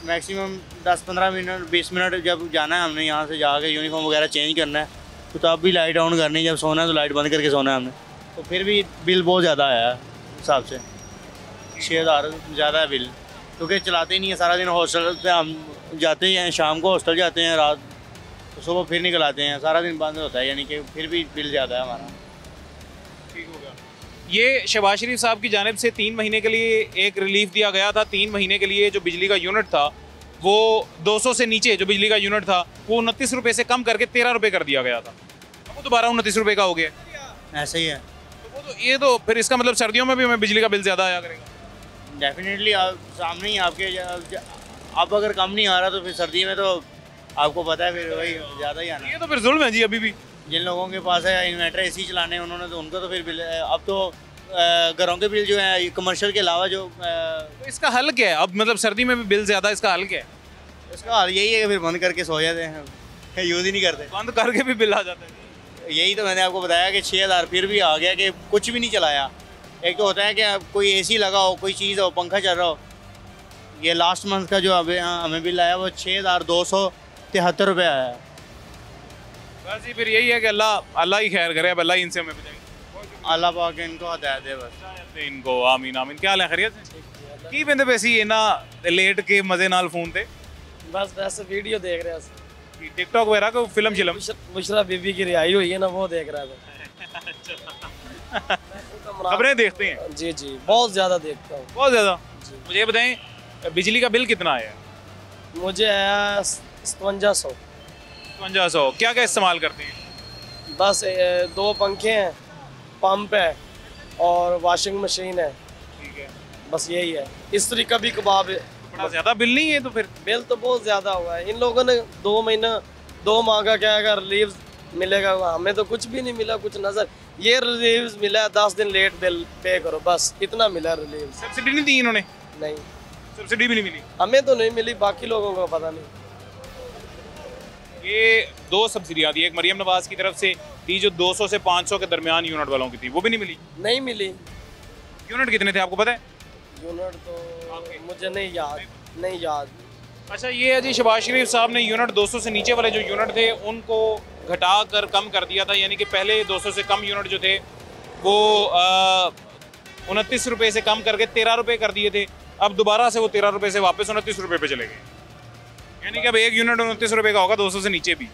Speaker 16: मैक्सिमम 10-15 मिनट 20 मिनट जब जाना है हमने यहाँ से जाके यूनिफॉर्म वगैरह चेंज करना है तो तब भी लाइट ऑन करनी है जब सोना है तो लाइट बंद करके सोना है हमने तो फिर भी बिल बहुत ज़्यादा आया है हिसाब से 6,000 ज़्यादा है बिल क्योंकि चलाते ही नहीं है सारा दिन हॉस्टल पे हम जाते हैं शाम को हॉस्टल जाते हैं रात तो सुबह फिर निकल आते हैं, सारा दिन बंद होता है, यानी कि फिर भी बिल ज़्यादा है हमारा।
Speaker 1: ठीक हो गया। ये शहबाज शरीफ साहब की जानिब से 3 महीने के लिए एक रिलीफ दिया गया था। 3 महीने के लिए जो बिजली का यूनिट था वो 200 से नीचे जो बिजली का यूनिट था वो 29 रुपये से कम करके 13 रुपये कर दिया गया था। वो दोबारा 29 रुपये का हो गया।
Speaker 16: ऐसा ही है।
Speaker 1: तो ये तो फिर इसका मतलब सर्दियों में भी हमें बिजली का बिल ज़्यादा आया करेगा।
Speaker 16: डेफिनेटली आप सामने ही आपके अब अगर कम नहीं आ रहा तो फिर सर्दी में तो आपको पता है फिर वही ज़्यादा ही आना।
Speaker 1: ये तो फिर जुल्म है जी। अभी भी
Speaker 16: जिन लोगों के पास है इन्वर्टर एसी चलाने उन्होंने तो उनको तो फिर बिल, अब तो घरों के बिल जो है कमर्शियल के अलावा जो
Speaker 1: तो इसका हल क्या है? अब मतलब सर्दी में भी बिल ज़्यादा, इसका हल क्या है?
Speaker 16: इसका हल यही है कि फिर बंद करके सो जाते हैं, यूज़ ही नहीं करते।
Speaker 1: बंद करके भी बिल आ जाता है।
Speaker 16: यही तो मैंने आपको बताया कि 6000 फिर भी आ गया कि कुछ भी नहीं चलाया। एक तो होता है कि कोई एसी लगा हो, कोई चीज़ हो, पंखा चल रहा हो। ये लास्ट मंथ का जो हमें बिल आया वो 6273 रुपये आया।
Speaker 1: बस जी फिर यही है कि अल्लाह ही खैर करे। अब अल्लाह ही इनसे हमें बचाए।
Speaker 16: अल्लाह पाक इनको हदायत दे बस
Speaker 1: इनको। आमीन आमीन। क्या हाल है? खैरियत से की बंदे पैसी ना लेट के मजे नाल फोन थे?
Speaker 17: बस वैसे वीडियो देख रहे हैं,
Speaker 1: टिकटॉक वगैरह को फिल्म शिलम
Speaker 17: मुशर्रफ बीबी की रिहाई हुई है ना, वो देख रहा था।
Speaker 1: खबरें देखते हैं?
Speaker 17: जी जी बहुत ज़्यादा देखता हूँ,
Speaker 1: बहुत ज़्यादा। मुझे बताएं बिजली का बिल कितना आया?
Speaker 17: मुझे आया 5700।
Speaker 1: 5700। क्या क्या इस्तेमाल करते हैं?
Speaker 17: बस 2 पंखे हैं, पंप है और वॉशिंग मशीन है।
Speaker 1: ठीक है,
Speaker 17: बस यही है। इस्त्री का भी कबाब है।
Speaker 1: बड़ा ज़्यादा बिल नहीं है? तो फिर
Speaker 17: बिल तो बहुत ज़्यादा हुआ है। इन लोगों ने 2 माह का क्या अगर रिलीव मिलेगा, हमें तो कुछ भी नहीं मिला, कुछ नज़र। ये रिलीव मिला है 10 दिन लेट बिल पे करो, बस इतना मिला रिलीव।
Speaker 1: सब्सिडी नहीं दी इन्होंने?
Speaker 17: नहीं,
Speaker 1: सब्सिडी भी नहीं मिली।
Speaker 17: हमें तो नहीं मिली, बाकी लोगों को पता नहीं।
Speaker 1: ये 2 सब्सिडियाँ दी, एक मरियम नवाज की तरफ से दी जो 200 से 500 के दरमियान यूनिट वालों की थी, वो भी नहीं मिली।
Speaker 17: नहीं मिली।
Speaker 1: यूनिट कितने थे आपको पता है?
Speaker 17: यूनिट तो मुझे नहीं याद।
Speaker 1: अच्छा ये है जी, शहबाज शरीफ साहब ने यूनिट 200 से नीचे वाले जो यूनिट थे उनको घटा कर कम कर दिया था। यानी कि पहले 200 से कम यूनिट जो थे वो 29 रुपये से कम करके 13 रुपये कर दिए थे। अब दोबारा से वो 13 रुपये से वापस 29 रुपये पे चले गए। यानी कि अब एक यूनिट 29 रुपये का होगा 200 से नीचे भी।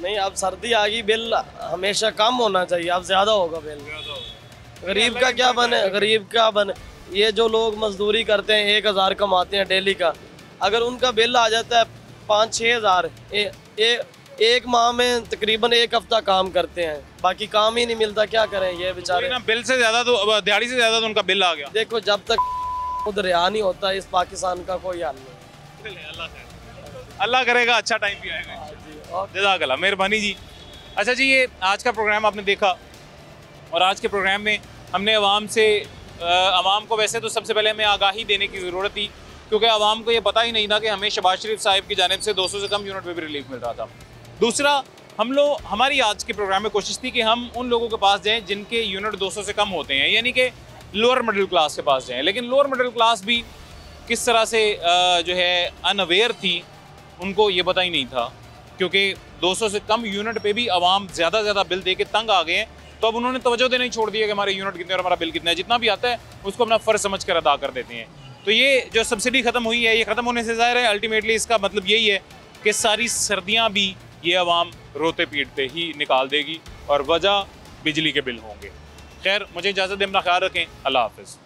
Speaker 17: नहीं, अब सर्दी आ गई, बिल हमेशा कम होना चाहिए, अब ज़्यादा होगा बिल। गरीब का क्या बने, गरीब का बने। ये जो लोग मजदूरी करते हैं 1000 कमाते हैं डेली का, अगर उनका बिल आ जाता है 5-6 हज़ार, एक माह में तकरीबन 1 हफ्ता काम करते हैं, बाकी काम ही नहीं मिलता, क्या करें ये बेचारे।
Speaker 1: ना बिल से ज़्यादा तो दिहाड़ी से ज़्यादा तो उनका बिल आ गया।
Speaker 17: देखो जब तक खुद रिहा नहीं होता इस पाकिस्तान का कोई हल नहीं।
Speaker 1: अल्लाह करेगा अच्छा टाइम भी आएगा। जज़ाकल्लाह, मेहरबानी जी। अच्छा जी, ये आज का प्रोग्राम आपने देखा और आज के प्रोग्राम में हमने आवाम को वैसे तो सबसे पहले हमें आगाही देने की ज़रूरत थी, क्योंकि आवाम को ये पता ही नहीं था कि हमें शहबाज शरीफ साहब की जानिब से 200 से कम यूनिट में भी रिलीफ मिल रहा था। दूसरा, हमारी आज के प्रोग्राम में कोशिश थी कि हम उन लोगों के पास जाएँ जिनके यूनिट 200 से कम होते हैं, यानी कि लोअर मिडिल क्लास के पास जाएँ। लेकिन लोअर मिडिल क्लास भी किस तरह से जो है अनअवेयर थी, उनको ये पता ही नहीं था, क्योंकि 200 से कम यूनिट पे भी आवाम ज़्यादा बिल दे के तंग आ गए हैं। तो अब उन्होंने तवज्जो देना ही छोड़ दिया कि हमारे यूनिट कितने और हमारा बिल कितना है। जितना भी आता है उसको अपना फ़र्ज समझ कर अदा कर देते हैं। तो ये जो सब्सिडी ख़त्म हुई है, ये ख़त्म होने से ज़ाहिर है अल्टीमेटली इसका मतलब यही है कि सारी सर्दियाँ भी ये आवाम रोते पीटते ही निकाल देगी और वजह बिजली के बिल होंगे। खैर, मुझे इजाज़त दें, अपना ख्याल रखें। अल्लाह हाफ़िज़।